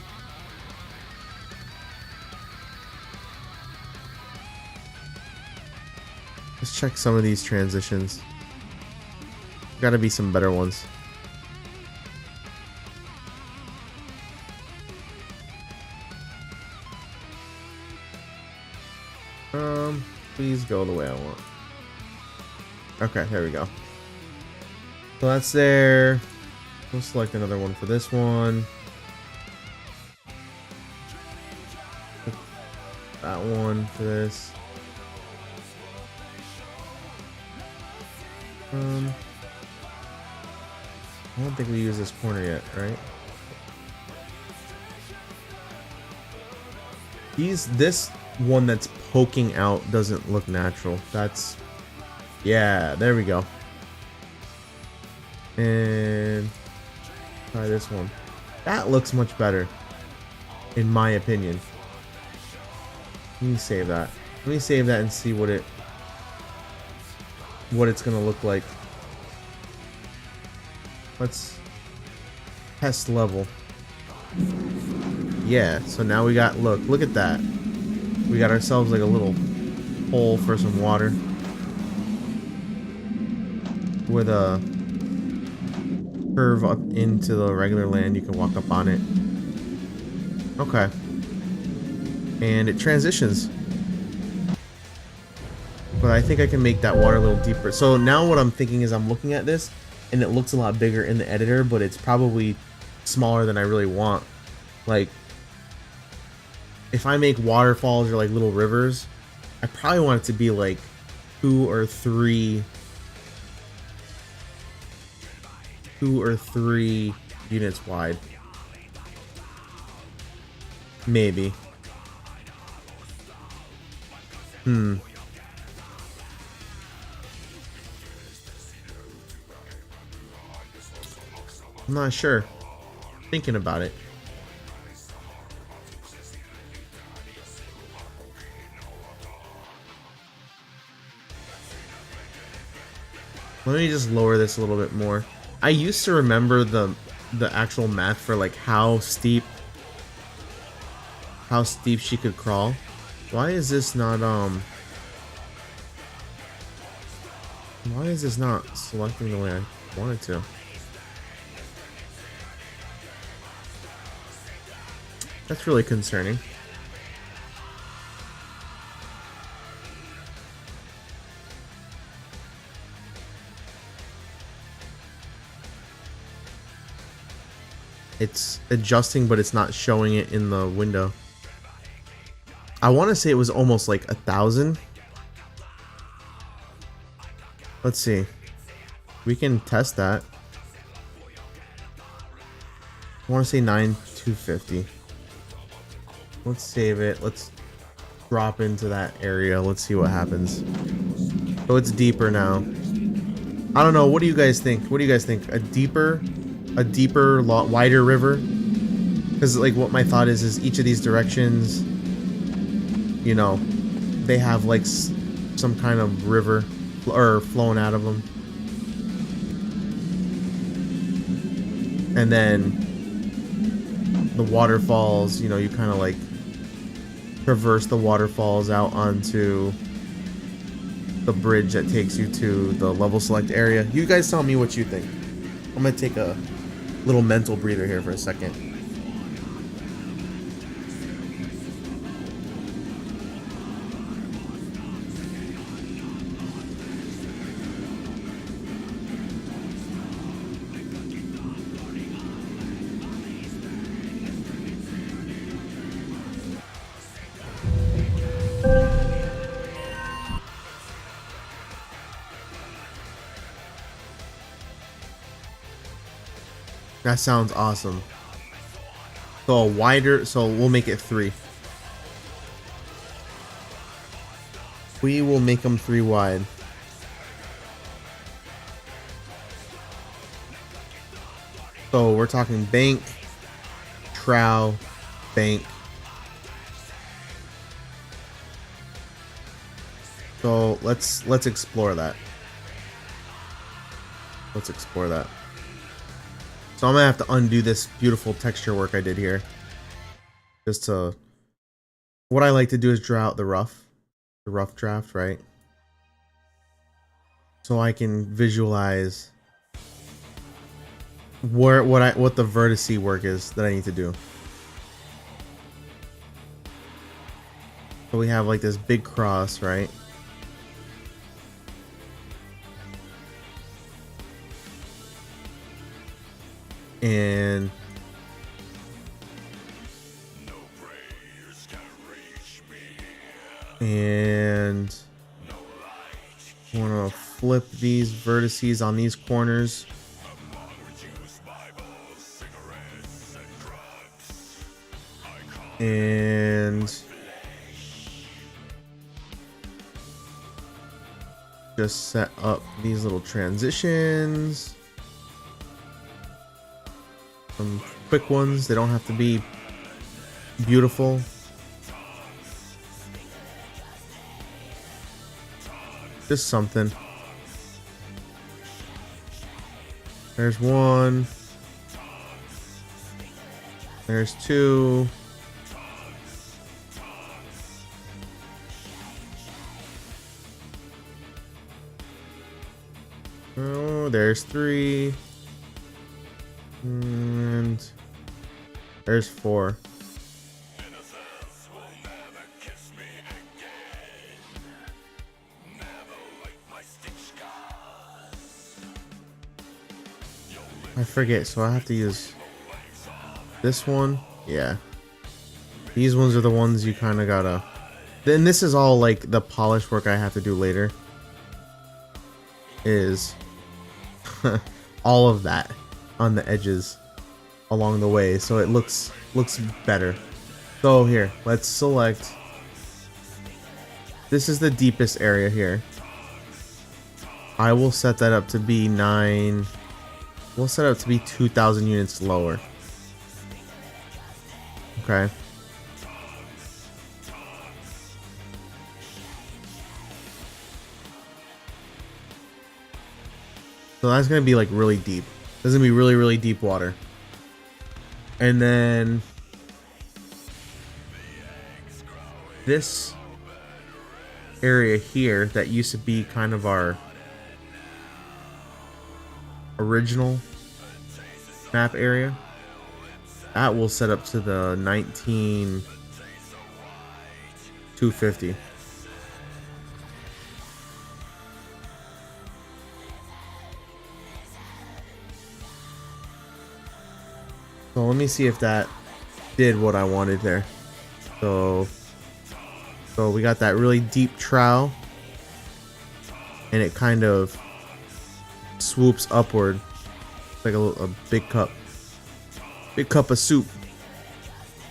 S1: Let's check some of these transitions. Gotta be some better ones. Please go the way I want. Okay, there we go. So that's there. We'll select another one for this one. That one for this. I don't think we use this corner yet, right? This one that's poking out doesn't look natural. That's, yeah, there we go. And try this one. That looks much better, in my opinion. Let me save that. Let me save that and see what it's gonna look like. Let's test level. Yeah, so now we got, look at that. We got ourselves like a little hole for some water. With a curve up into the regular land, you can walk up on it. Okay. And it transitions. But I think I can make that water a little deeper. So now what I'm thinking is I'm looking at this, and it looks a lot bigger in the editor, but it's probably smaller than I really want. Like, if I make waterfalls or like little rivers, I probably want it to be like 2 or 3 units wide. Maybe. I'm not sure. Thinking about it. Let me just lower this a little bit more. I used to remember the actual math for like how steep she could crawl. Why is this not selecting the way I want it to? That's really concerning. It's adjusting, but it's not showing it in the window. I want to say it was almost like 1,000. Let's see. We can test that. I want to say 9,250. Let's save it. Let's drop into that area. Let's see what happens. So it's deeper now. I don't know. What do you guys think? What do you guys think? A deeper, wider river? Because like what my thought is each of these directions, you know, they have like some kind of river or flowing out of them. And then the waterfalls, you know, you kind of like traverse the waterfalls out onto the bridge that takes you to the level select area. You guys tell me what you think. I'm gonna take a little mental breather here for a second. That sounds awesome. So a wider, so we'll make it 3. We will make them 3 wide. So we're talking bank, trowel, bank. So let's explore that. Let's explore that. So I'm gonna have to undo this beautiful texture work I did here. Just to, what I like to do is draw out the rough draft, right? So I can visualize what the vertice work is that I need to do. So we have like this big cross, right? And I want to flip these vertices on these corners. And just set up these little transitions. Some quick ones. They don't have to be beautiful. Just something. There's 1. There's 2. Oh, there's 3. And there's 4. I forget, so I have to use this one. Yeah. These ones are the ones you kind of gotta... Then this is all like the polish work I have to do later. Is all of that on the edges along the way, so it looks better. So here, let's select. This is the deepest area here. I will set that up to be 9. We'll set it up to be 2,000 units lower. Okay. So that's gonna be like really deep. That's gonna be really deep water. And then this area here that used to be kind of our original map area, that will set up to the 19,250. So let me see if that did what I wanted there. So we got that really deep trowel, and it kind of swoops upward like a big cup of soup.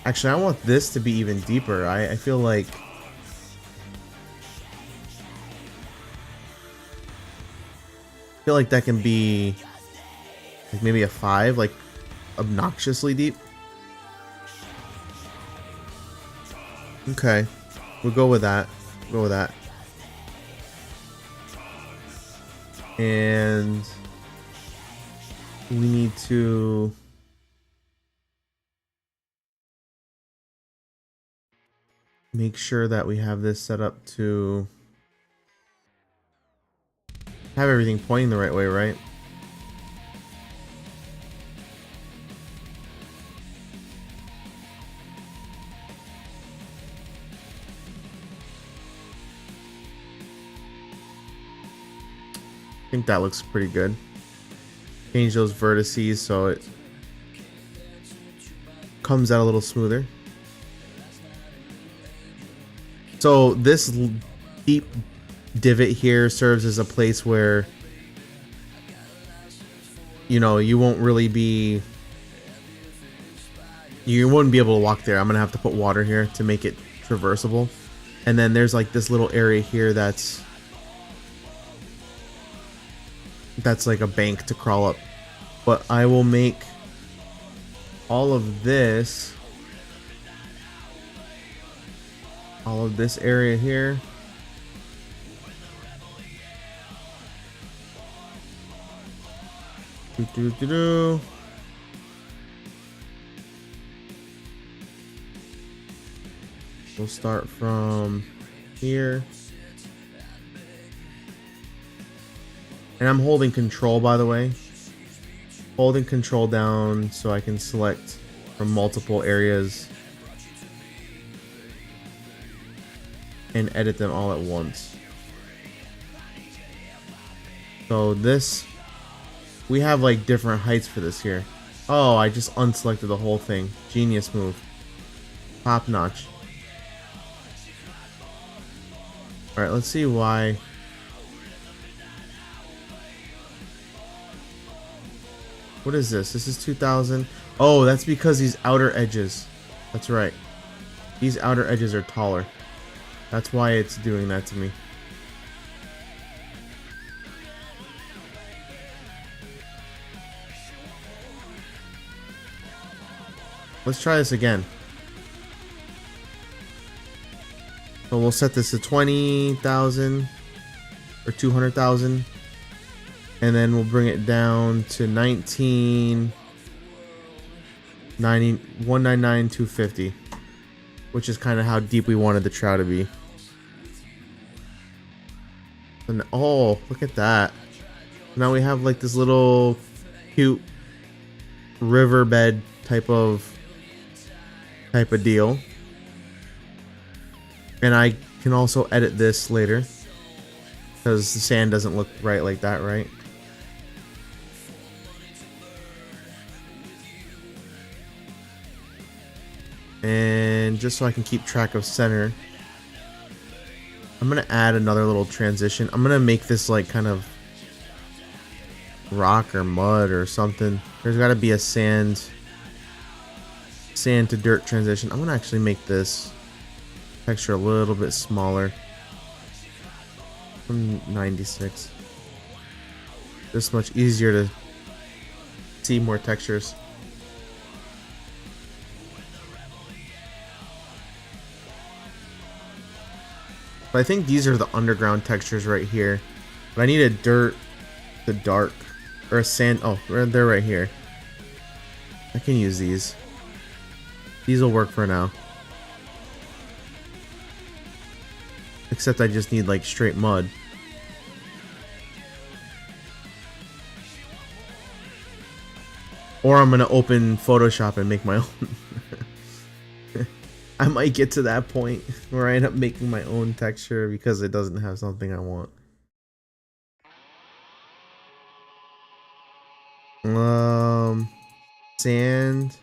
S1: Actually, I want this to be even deeper. I feel like that can be like maybe a 5, like obnoxiously deep. Okay, we'll go with that. And we need to make sure that we have this set up to have everything pointing the right way, right? I think that looks pretty good. Change those vertices so it comes out a little smoother. So this deep divot here serves as a place where, you know, you won't really be, you wouldn't be able to walk there. I'm gonna have to put water here to make it traversable. And then there's like this little area here that's like a bank to crawl up. But I will make all of this area here We'll start from here. And I'm holding control, by the way. Holding control down so I can select from multiple areas and edit them all at once. So this, we have like different heights for this here. Oh, I just unselected the whole thing. Genius move. Top notch. Alright, let's see why. What is this? This is 2,000. Oh, that's because these outer edges. That's right. These outer edges are taller. That's why it's doing that to me. Let's try this again. So we'll set this to 20,000 or 200,000. And then we'll bring it down to 199,250, which is kind of how deep we wanted the trout to be. And oh, look at that. Now we have like this little cute riverbed type of deal. And I can also edit this later because the sand doesn't look right like that, right? And just so I can keep track of center, I'm gonna add another little transition. I'm gonna make this like kind of rock or mud or something. There's got to be a sand to dirt transition. I'm gonna actually make this texture a little bit smaller from 96. This much easier to see more textures. But I think these are the underground textures right here. But I need a dirt to dark or a sand. Oh, they're right here. I can use these. These will work for now. Except I just need like straight mud. Or I'm gonna open Photoshop and make my own. I might get to that point where I end up making my own texture because it doesn't have something I want. Sand.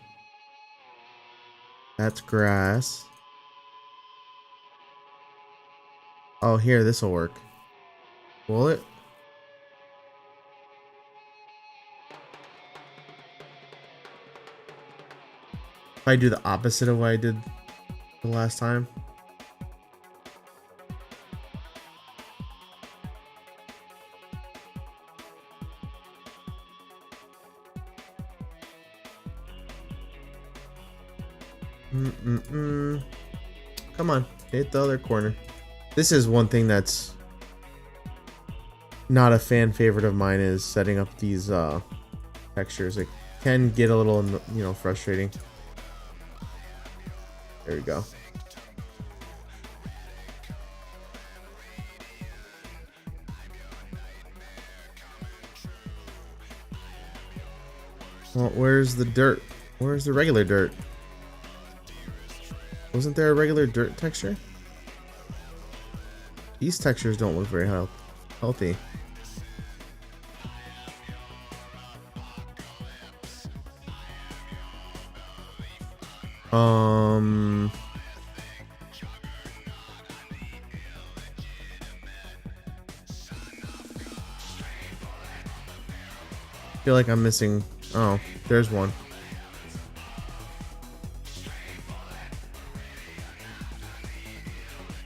S1: That's grass. Oh, here, this will work. Will it? If I do the opposite of what I did the last time. Come on, hit the other corner. This is one thing that's not a fan favorite of mine, is setting up these textures. It can get a little, you know, frustrating. There we go. Well, where's the dirt? Where's the regular dirt? Wasn't there a regular dirt texture? These textures don't look very healthy. I feel like I'm missing. Oh, there's one.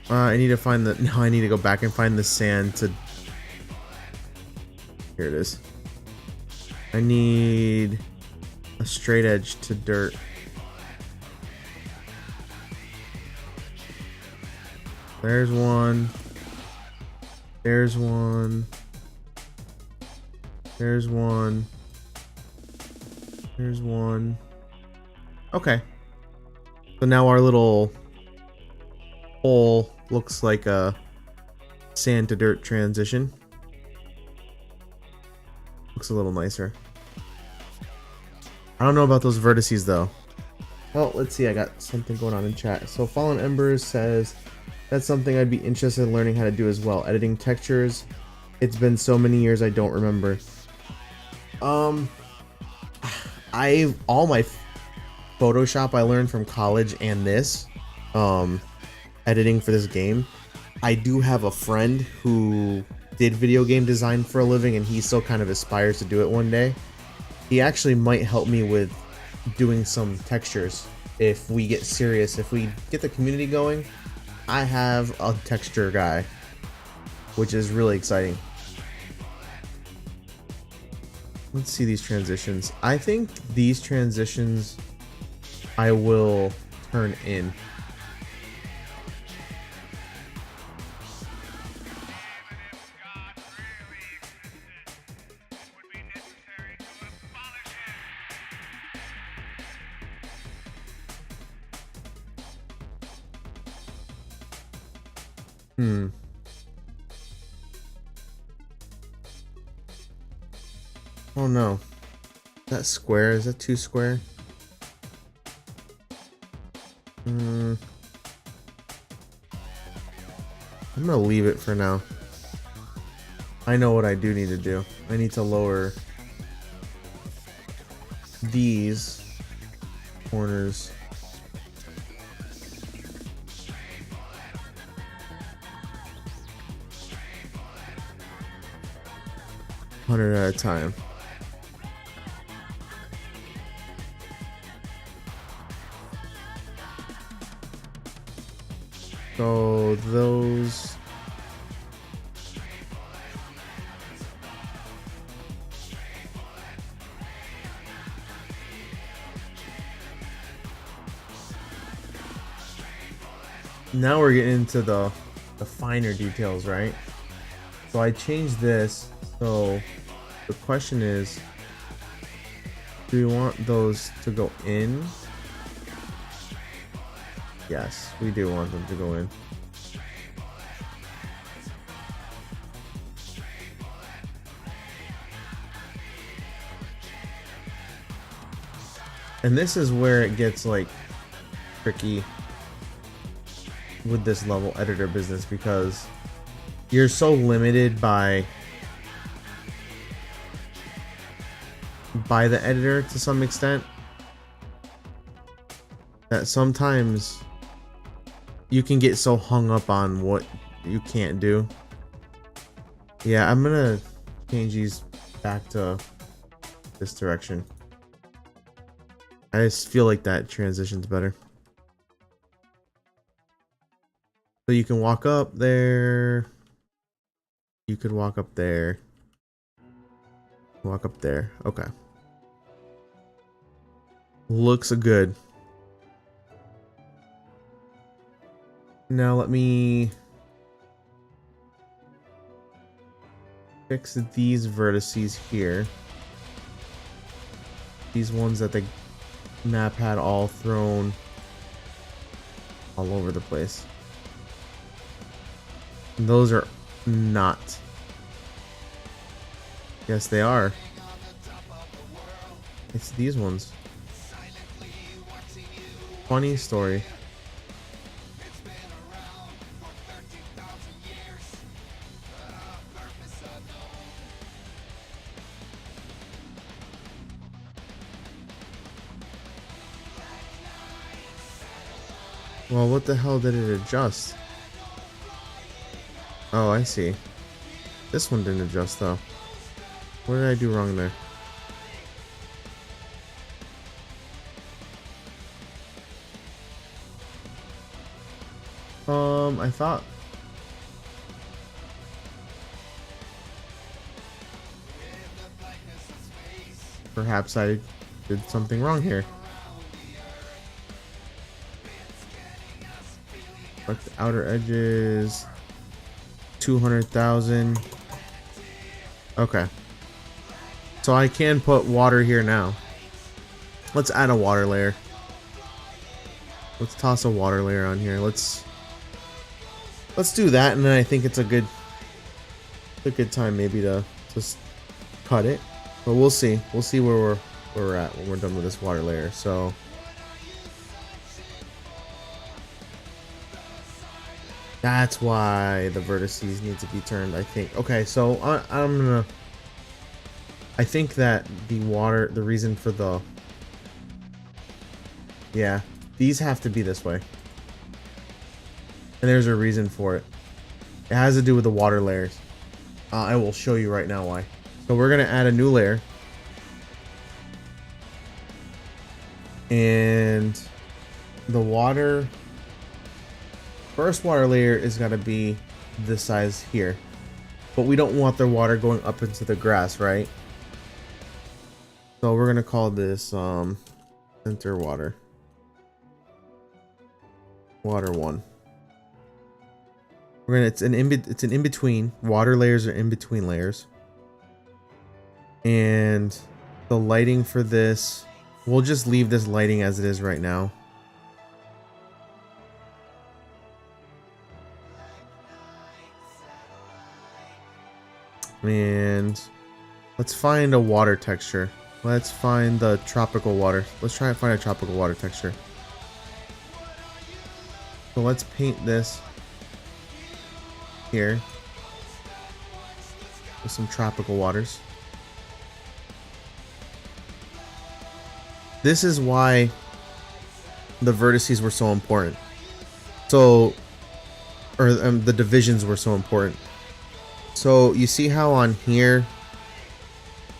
S1: I need to find the. No, I need to go back and find the sand to. Here it is. I need a straight edge to dirt. There's one. There's one. There's one. There's one. Okay. So now our little hole looks like a sand to dirt transition. Looks a little nicer. I don't know about those vertices though. Well, let's see. I got something going on in chat. So Fallen Embers says, that's something I'd be interested in learning how to do as well. Editing textures. It's been so many years I don't remember. All my Photoshop I learned from college and this editing for this game. I do have a friend who did video game design for a living, and he still kind of aspires to do it one day. He actually might help me with doing some textures if we get serious. If we get the community going, I have a texture guy, which is really exciting. Let's see these transitions. I think these transitions I will turn in. Oh no. Is that square? Is that too square? I'm gonna leave it for now. I know what I do need to do. I need to lower these corners. $100 at a time. So those. Now we're getting into the finer details, right? So I changed this. So the question is, do we want those to go in? Yes, we do want them to go in. And this is where it gets like tricky with this level editor business, because you're so limited by the editor to some extent that sometimes you can get so hung up on what you can't do. Yeah, I'm gonna change these back to this direction. I just feel like that transition's better. So you can walk up there. You could walk up there. Walk up there. Okay. Looks good. Now let me fix these vertices here. These ones that the map had all thrown all over the place. And those are not. Yes, they are. It's these ones. Funny story. Well, what the hell did it adjust? Oh, I see. This one didn't adjust though. What did I do wrong there? I thought. Perhaps I did something wrong here. Like the outer edges. 200,000. Okay. So I can put water here now. Let's add a water layer. Let's toss a water layer on here. Let's do that, and then I think it's a good time maybe to just cut it. But we'll see. We'll see where we're at when we're done with this water layer. So that's why the vertices need to be turned, I think. Okay, so I think that the reason for the... Yeah, these have to be this way. And there's a reason for it. It has to do with the water layers. I will show you right now why. So we're going to add a new layer. And the first water layer is going to be this size here. But we don't want the water going up into the grass, right? So we're going to call this center water. Water 1. It's an in between. Water layers are in between layers. And the lighting for this, we'll just leave this lighting as it is right now. And Let's find a water texture. Let's find the tropical water. Let's try and find a tropical water texture. So let's paint this here with some tropical waters. This is why the vertices were so important. So, or the divisions were so important. So you see how on here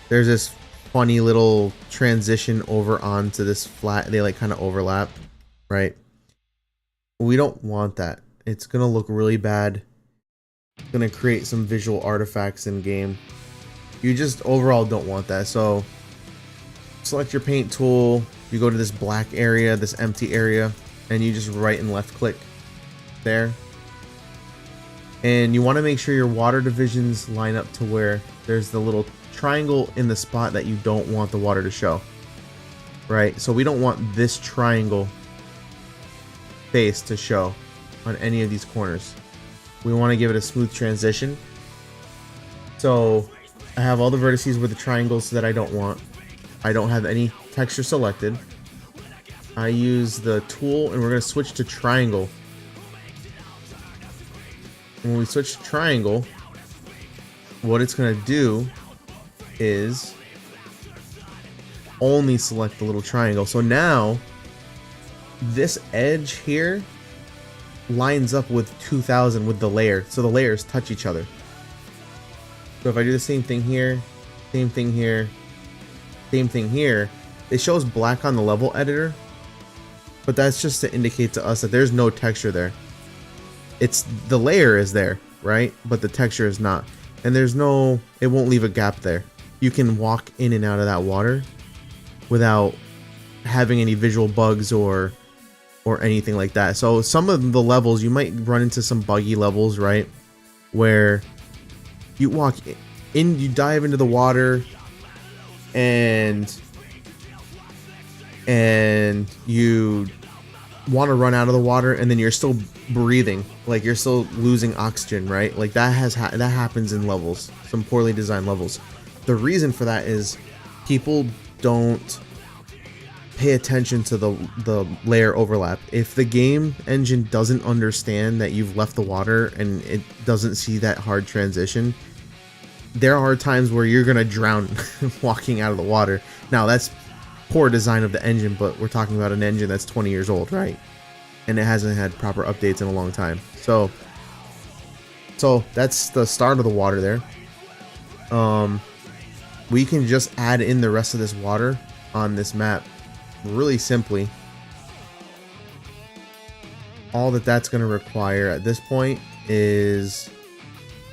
S1: there's this funny little transition over onto this flat. They like kind of overlap, right? We don't want that. It's gonna look really bad. It's gonna create some visual artifacts in game. You just overall don't want that. So select your paint tool. You go to this black area, this empty area, and you just right and left click there. And you want to make sure your water divisions line up to where there's the little triangle in the spot that you don't want the water to show, right? So we don't want this triangle face to show on any of these corners. We want to give it a smooth transition. So I have all the vertices with the triangles that I don't want. I don't have any texture selected. I use the tool and we're going to switch to triangle. When we switch to triangle, what it's going to do is only select the little triangle. So now this edge here lines up with 2000 with the layer. So the layers touch each other. So if I do the same thing here, same thing here, same thing here, it shows black on the level editor, but that's just to indicate to us that there's no texture there. It's the layer is there, right? But the texture is not. And there's no, it won't leave a gap there. You can walk in and out of that water without having any visual bugs or anything like that. So some of the levels you might run into some buggy levels, right? Where you walk in, you dive into the water and you want to run out of the water and then you're still breathing, like you're still losing oxygen, right? Like that that happens in levels, some poorly designed levels. The reason for that is people don't pay attention to the layer overlap. If the game engine doesn't understand that you've left the water and it doesn't see that hard transition, there are times where you're gonna drown walking out of the water. Now that's poor design of the engine, but we're talking about an engine that's 20 years old, right? And it hasn't had proper updates in a long time. So that's the start of the water there. We can just add in the rest of this water on this map really simply. All that's going to require at this point is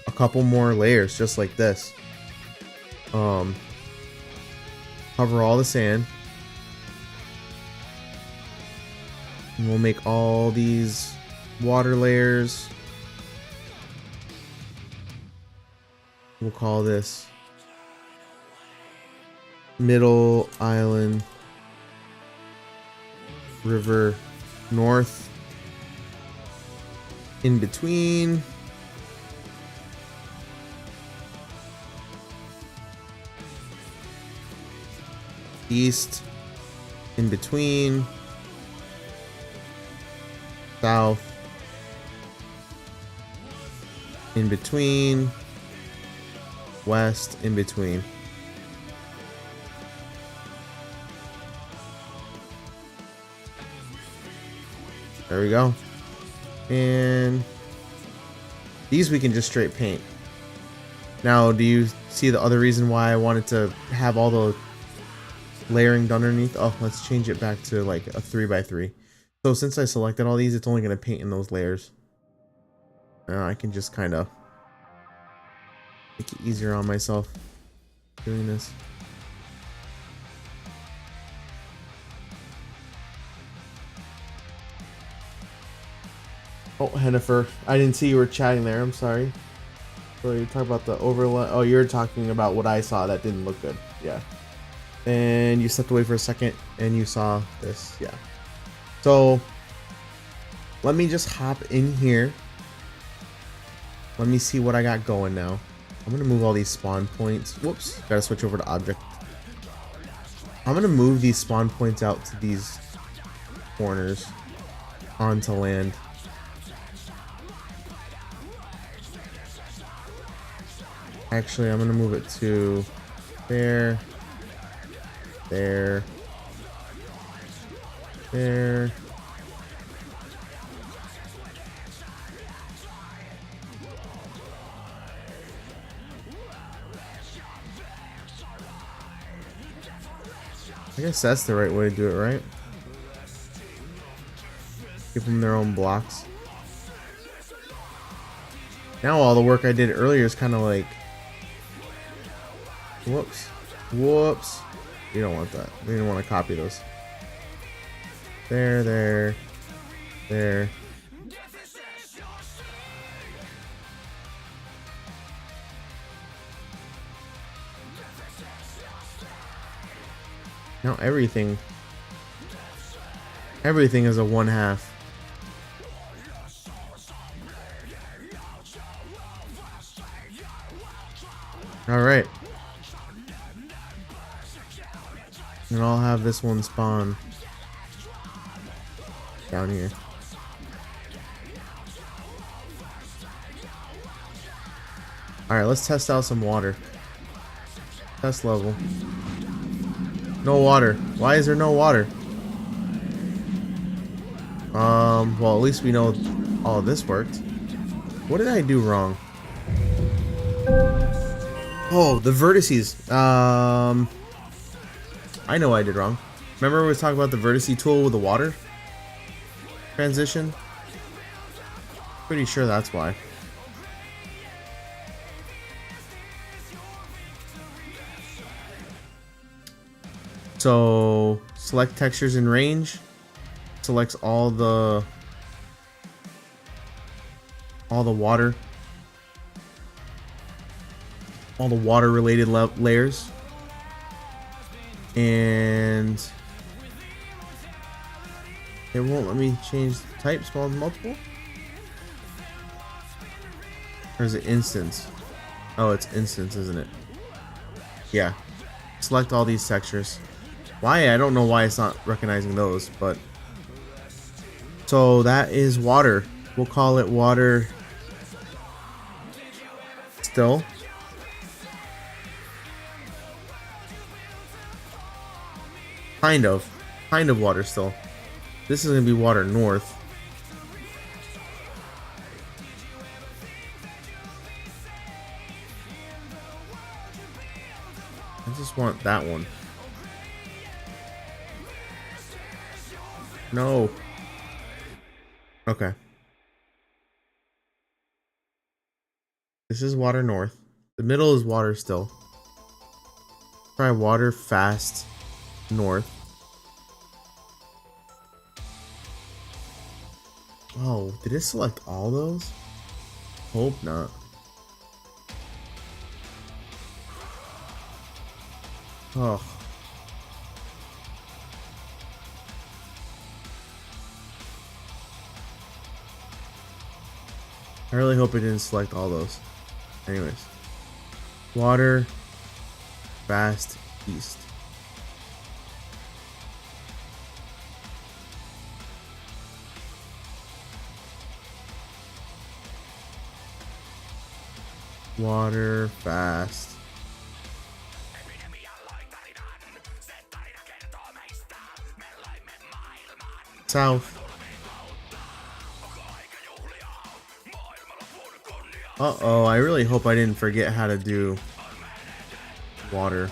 S1: a couple more layers just like this. Cover all the sand. And we'll make all these water layers. We'll call this Middle Island River North. In between. East. In between. South. In between. West. In between. There we go. And these we can just straight paint. Now, do you see the other reason why I wanted to have all the layering done underneath? Oh, let's change it back to like a 3x3. So since I selected all these, it's only going to paint in those layers. Now I can just kind of make it easier on myself doing this. Oh, Hennifer, I didn't see you were chatting there. I'm sorry. So you're talking about the overlay. Oh, you're talking about what I saw that didn't look good. Yeah. And you stepped away for a second and you saw this. Yeah. So let me just hop in here. Let me see what I got going now. I'm gonna move all these spawn points. Whoops, gotta switch over to object. I'm gonna move these spawn points out to these corners onto land. Actually, I'm gonna move it to there, there, there. I guess that's the right way to do it, right? Give them their own blocks. Now all the work I did earlier is kind of like... Whoops. Whoops. You don't want that. We didn't want to copy those. There, there, there. Now everything is a 1/2. All right. And I'll have this one spawn down here. All right, let's test out some water. Test level. No water. Why is there no water? Well, at least we know all of this worked. What did I do wrong? Oh, the vertices. I know what I did wrong. Remember we were talking about the vertice tool with the water transition? Pretty sure that's why. So select textures in range, selects all the water related layers, and it won't let me change the type. Small and multiple, or is it instance? Oh, it's instance, isn't it? Yeah. Select all these textures. Why? I don't know why it's not recognizing those, but so that is water. We'll call it water still. Kind of water still. This is gonna be water north. I just want that one. No. Okay. This is water north. The middle is water still. Try water fast north. Oh, did it select all those? Hope not. Oh. I really hope it didn't select all those. Anyways. Water. Fast. East. Water. Fast. South. Uh-oh, I really hope I didn't forget how to do water.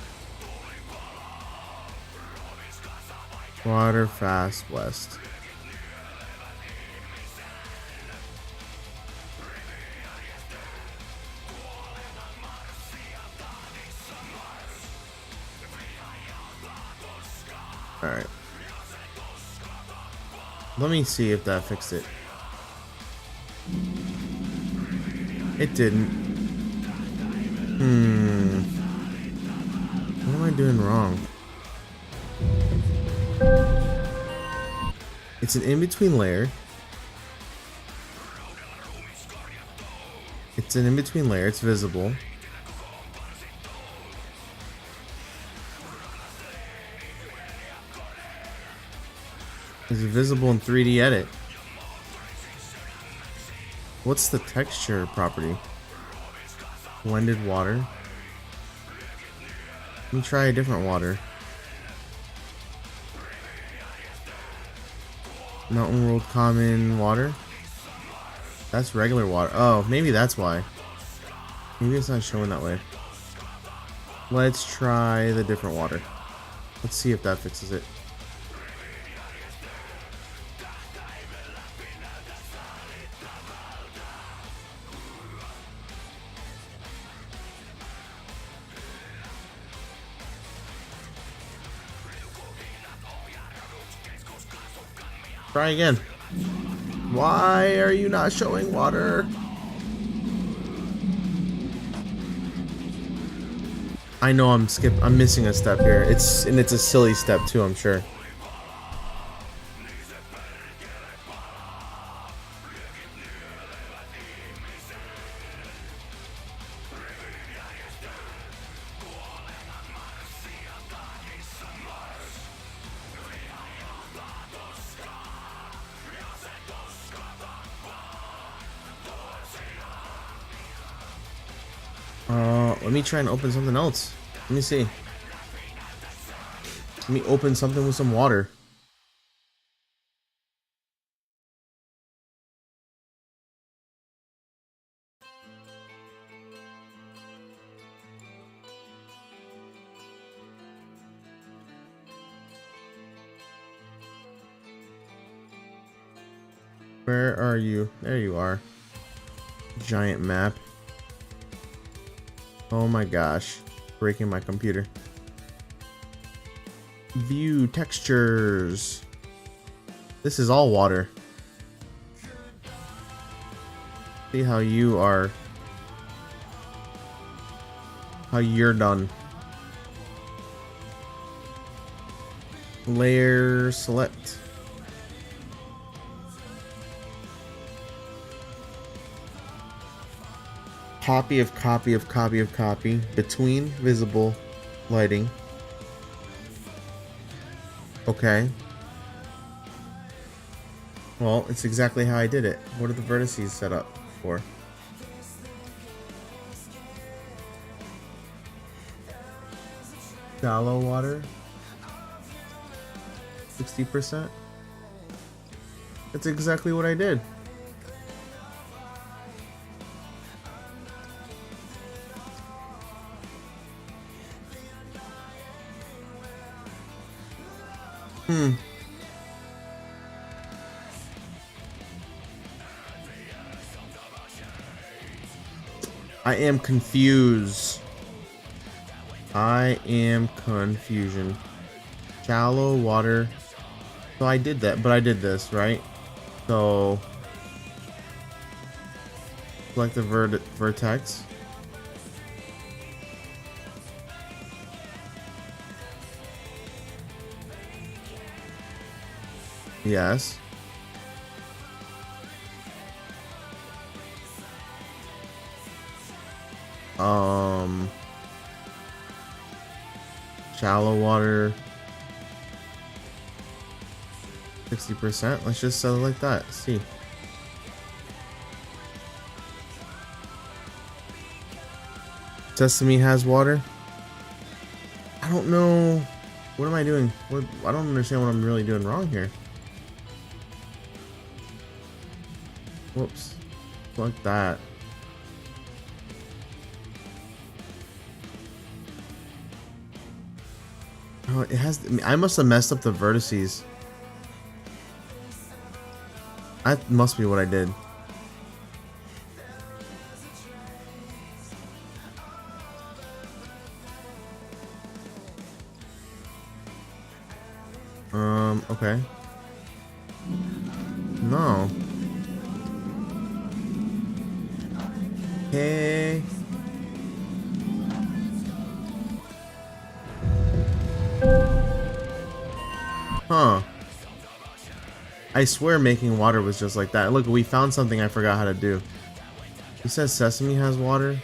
S1: Water fast west. Alright. Let me see if that fixed it. It didn't. What am I doing wrong? It's an in-between layer. It's an in-between layer. It's visible. Is visible in 3D edit. What's the texture property? Blended water. Let me try a different water. Mountain World Common water. That's regular water. Oh, maybe that's why. Maybe it's not showing that way. Let's try the different water. Let's see if that fixes it. Try again. Why are you not showing water? I know I'm missing a step here. It's a silly step too, I'm sure. Let me try and open something else. Let me see. Let me open something with some water. Where are you? There you are. Giant map. Oh my gosh. Breaking my computer. View textures. This is all water. See how you are. How you're done. Layer select. Copy of copy of copy of copy between visible lighting. Okay. Well, it's exactly how I did it. What are the vertices set up for? Shallow water. 60%. That's exactly what I did. I am confused. I am confusion. Shallow water. So I did that, but I did this, right? So select the vertex. Yes. Shallow water. 60%. Let's just set it like that. See. Sesame has water. I don't know. What am I doing? What? I don't understand what I'm really doing wrong here. Whoops. Like that. Oh, it has. I must have messed up the vertices. That must be what I did. Okay. No. Hey. Huh. I swear making water was just like that. Look, we found something I forgot how to do. He says sesame has water.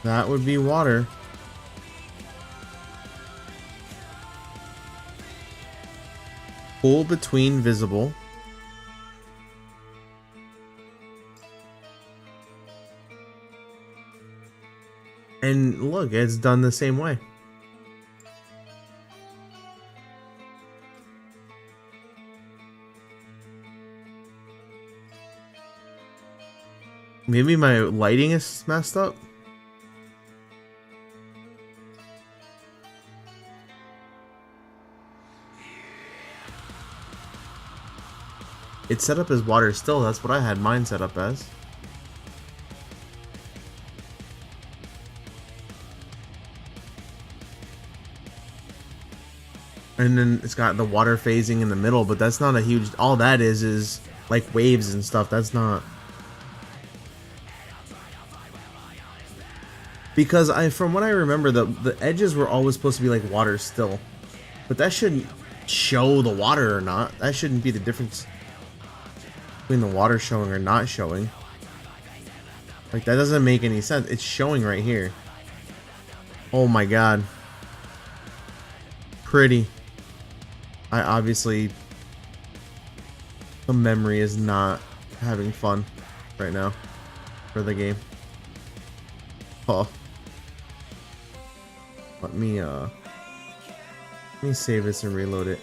S1: That would be water. Pull between visible. And look, it's done the same way. Maybe my lighting is messed up. It's set up as water still. That's what I had mine set up as. And then it's got the water phasing in the middle, but that's not a huge... All that is like waves and stuff. That's not... Because from what I remember, the edges were always supposed to be like water still. But that shouldn't show the water or not. That shouldn't be the difference between the water showing or not showing. Like, that doesn't make any sense. It's showing right here. Oh my god. Pretty. I obviously... The memory is not having fun right now for the game. Oh. Let me save this and reload it.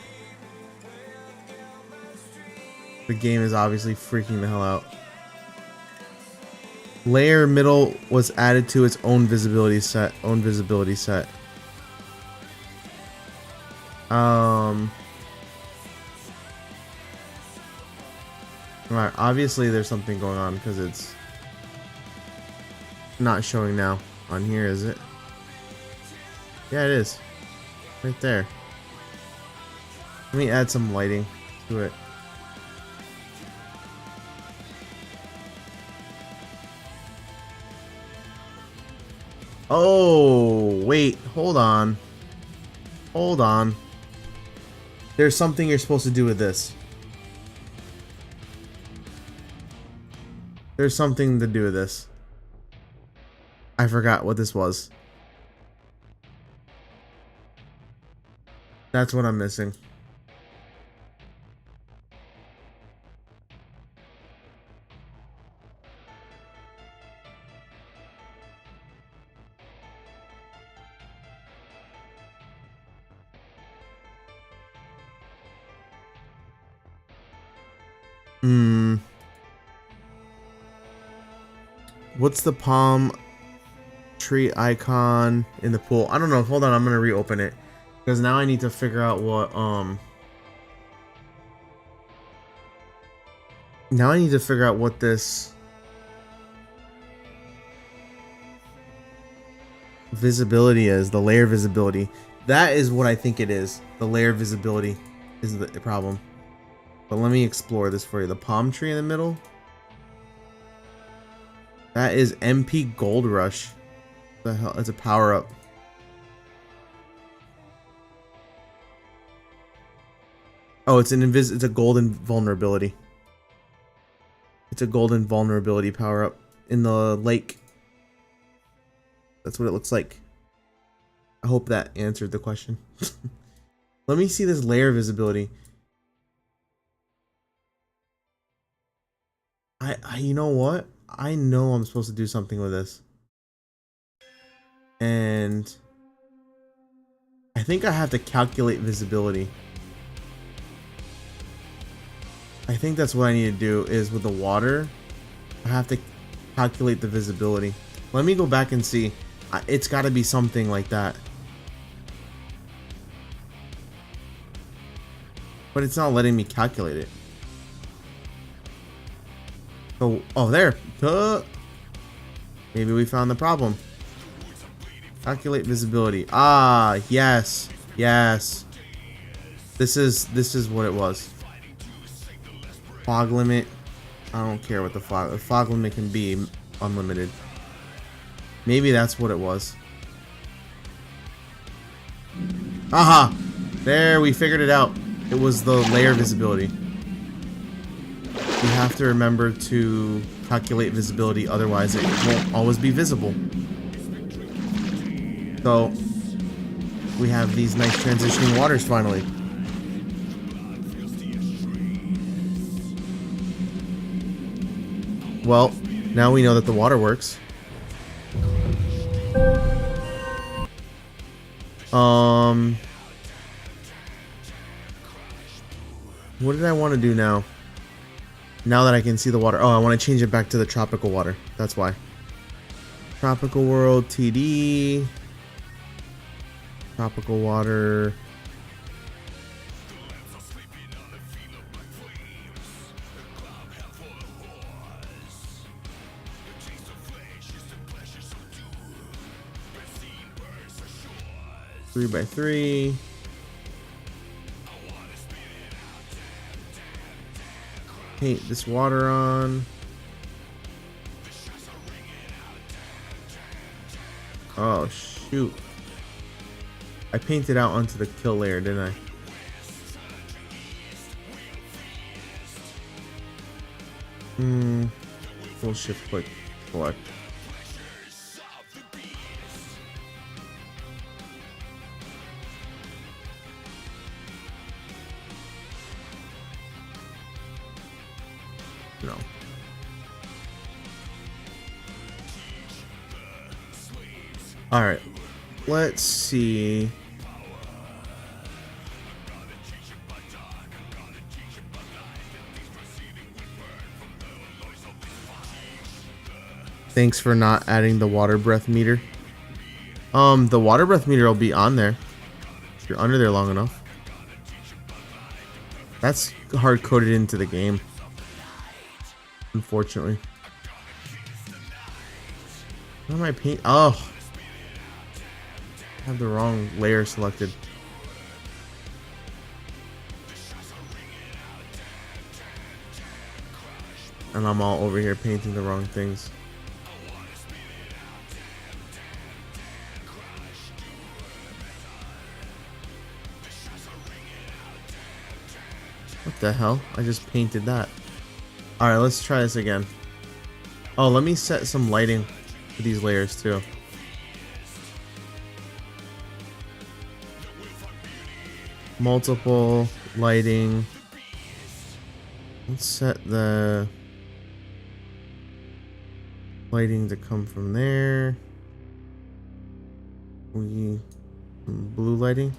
S1: The game is obviously freaking the hell out. Layer middle was added to its own visibility set. Alright, obviously there's something going on because it's not showing now on here, is it? Yeah, it is. Right there. Let me add some lighting to it. Oh, wait, hold on. Hold on. There's something you're supposed to do with this. There's something to do with this. I forgot what this was. That's what I'm missing. What's the palm tree icon in the pool? I don't know. Hold on, I'm gonna reopen it because now I need to figure out what now I need to figure out what this visibility is. The layer visibility. That is what I think it is. The layer visibility is the problem. But let me explore this for you. The palm tree in the middle. That is MP Gold Rush. What the hell? It's a power up. Oh, it's it's a golden vulnerability. It's a golden vulnerability power up in the lake. That's what it looks like. I hope that answered the question. Let me see this layer visibility. You know what? I know I'm supposed to do something with this. And I think I have to calculate visibility. I think that's what I need to do is with the water, I have to calculate the visibility. Let me go back and see. It's got to be something like that. But it's not letting me calculate it. Oh, there. Maybe we found the problem. Calculate visibility. Ah, yes. Yes. This is what it was. Fog limit. I don't care what the fog limit can be unlimited. Maybe that's what it was. Aha! There, we figured it out. It was the layer visibility. You have to remember to calculate visibility, otherwise it won't always be visible. So we have these nice transitioning waters finally. Well, now we know that the water works. What did I want to do now? Now that I can see the water. Oh, I want to change it back to the tropical water. That's why. Tropical world TD. Tropical water. Three by three. Paint this water on. Oh shoot. I painted out onto the kill layer, didn't I? Full shift click select. No. All right. Let's see. Thanks for not adding the water breath meter. The water breath meter will be on there if you're under there long enough. That's hard coded into the game, unfortunately. What am I paint? Oh, I have the wrong layer selected. And I'm all over here painting the wrong things. What the hell? I just painted that. Alright, let's try this again. Oh, let me set some lighting for these layers too. Multiple lighting. Let's set the lighting to come from there. Blue lighting.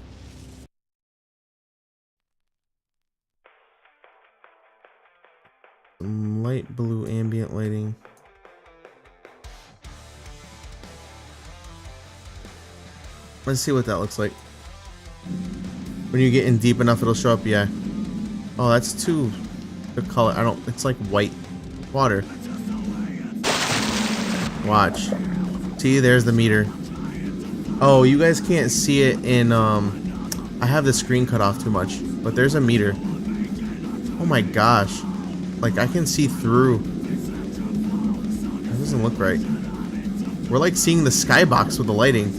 S1: Some light blue ambient lighting. Let's see what that looks like. When you get in deep enough, it'll show up. Yeah. Oh, that's too the color. I don't. It's like white water. Watch. See, there's the meter. Oh, you guys can't see it in. I have the screen cut off too much, but there's a meter. Oh my gosh. Like, I can see through. That doesn't look right. We're like seeing the skybox with the lighting.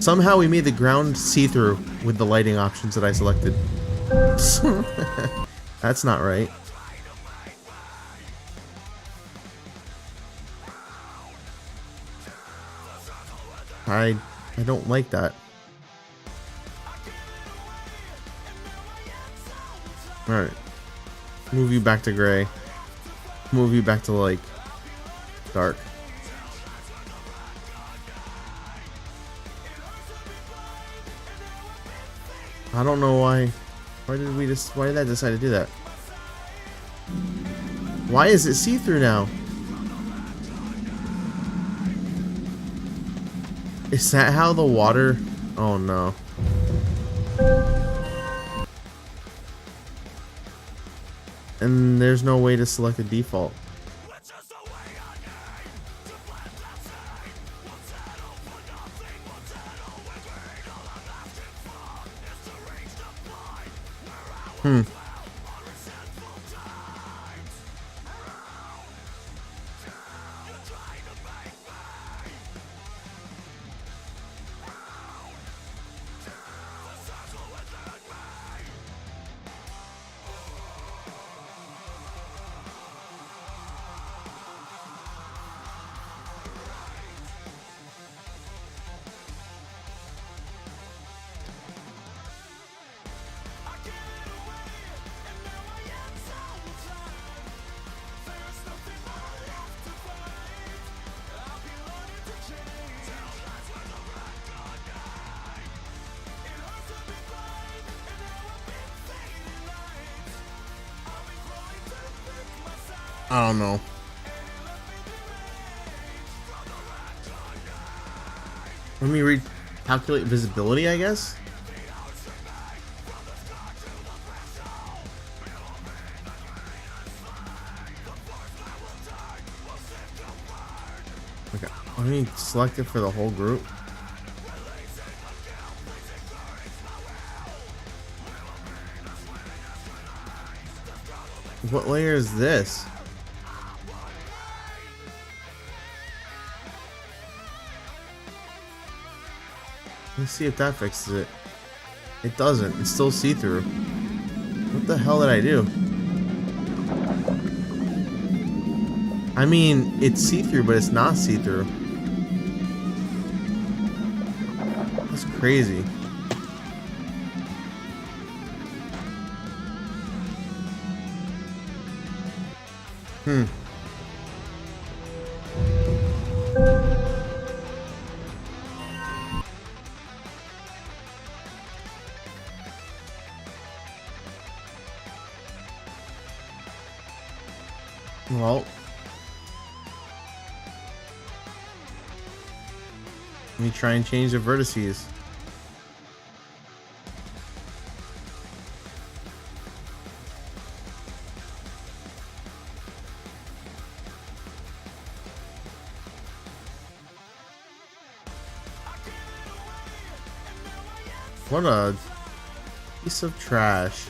S1: Somehow we made the ground see-through with the lighting options that I selected. That's not right. I don't like that. Alright. Move you back to gray. Move you back to, like, dark. I don't know why. Why did I decide to do that? Why is it see-through now? Is that how the water... Oh no. And there's no way to select a default. I don't know. Let me recalculate visibility, I guess. Okay, let me select it for the whole group. What layer is this? Let's see if that fixes it. It doesn't. It's still see-through. What the hell did I do? I mean, it's see-through, but it's not see-through. That's crazy. Well, let me try and change the vertices. What a piece of trash.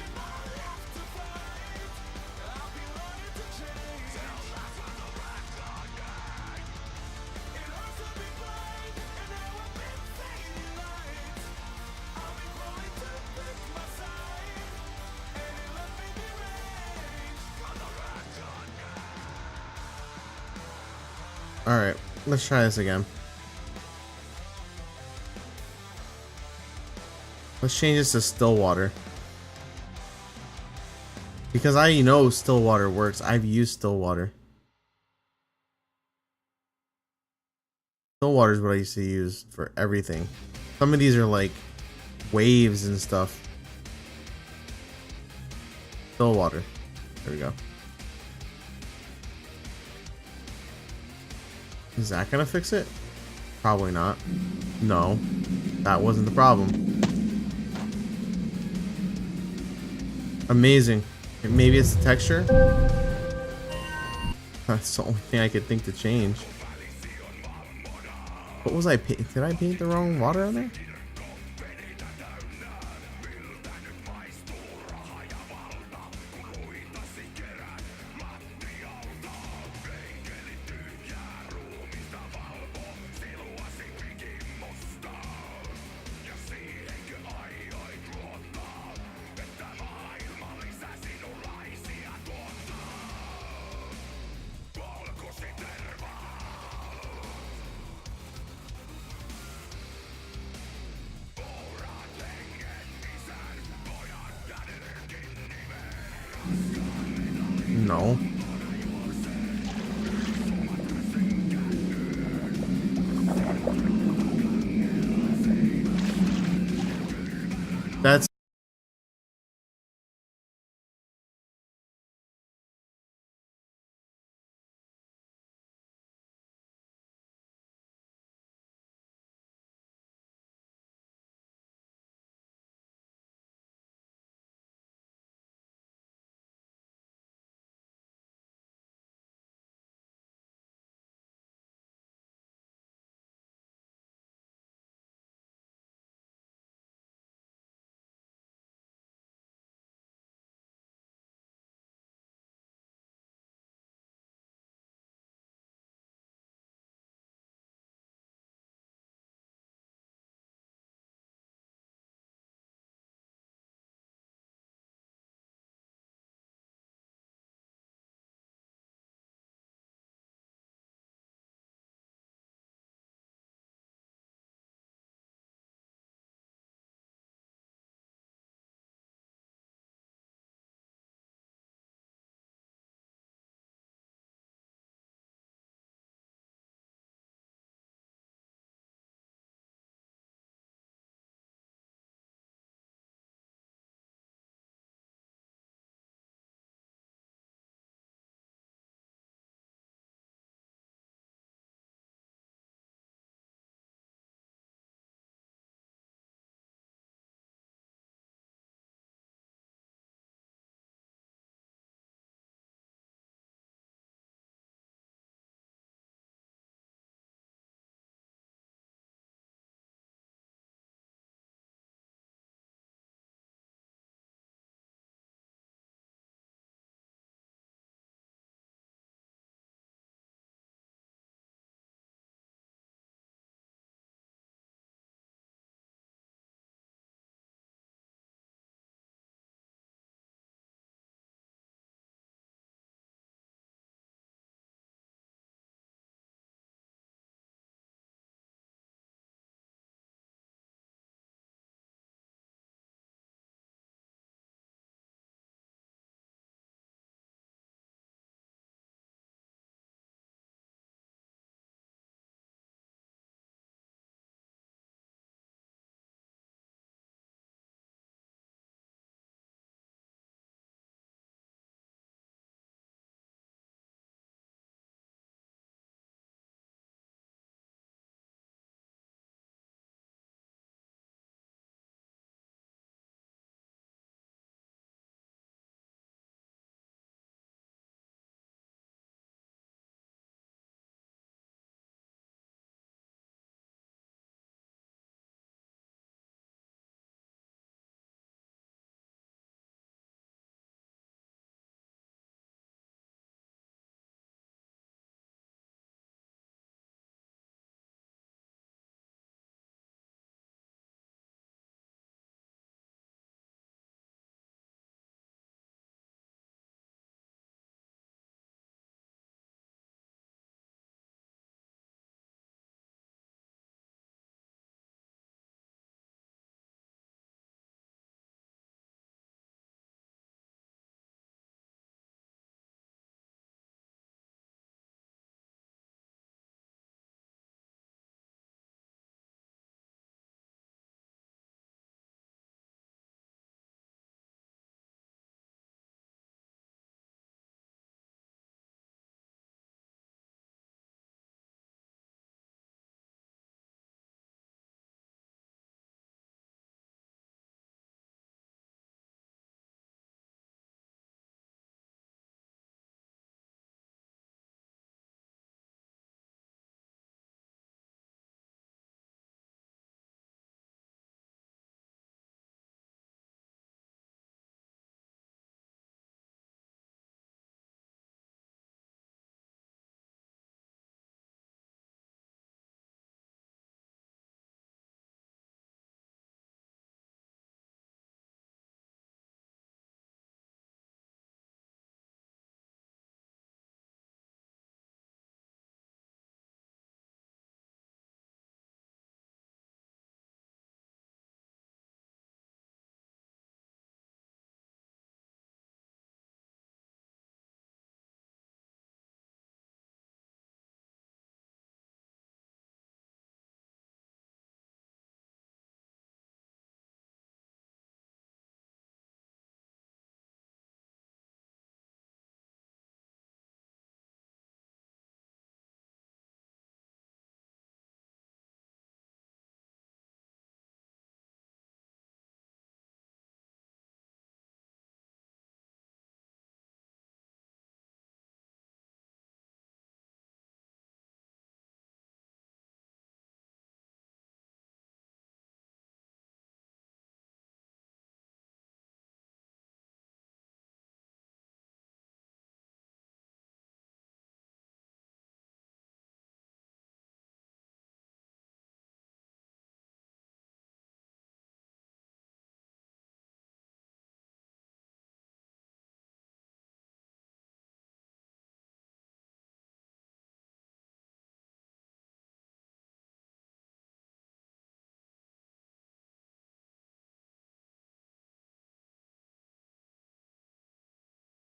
S1: Alright, let's try this again. Let's change this to still water. Because I know still water works. I've used still water. Still water is what I used to use for everything. Some of these are like waves and stuff. Still water. There we go. Is that gonna fix it? Probably not. No, that wasn't the problem. Amazing. Maybe it's the texture? That's the only thing I could think to change. What was I painting? Did I paint the wrong water on there? No. That's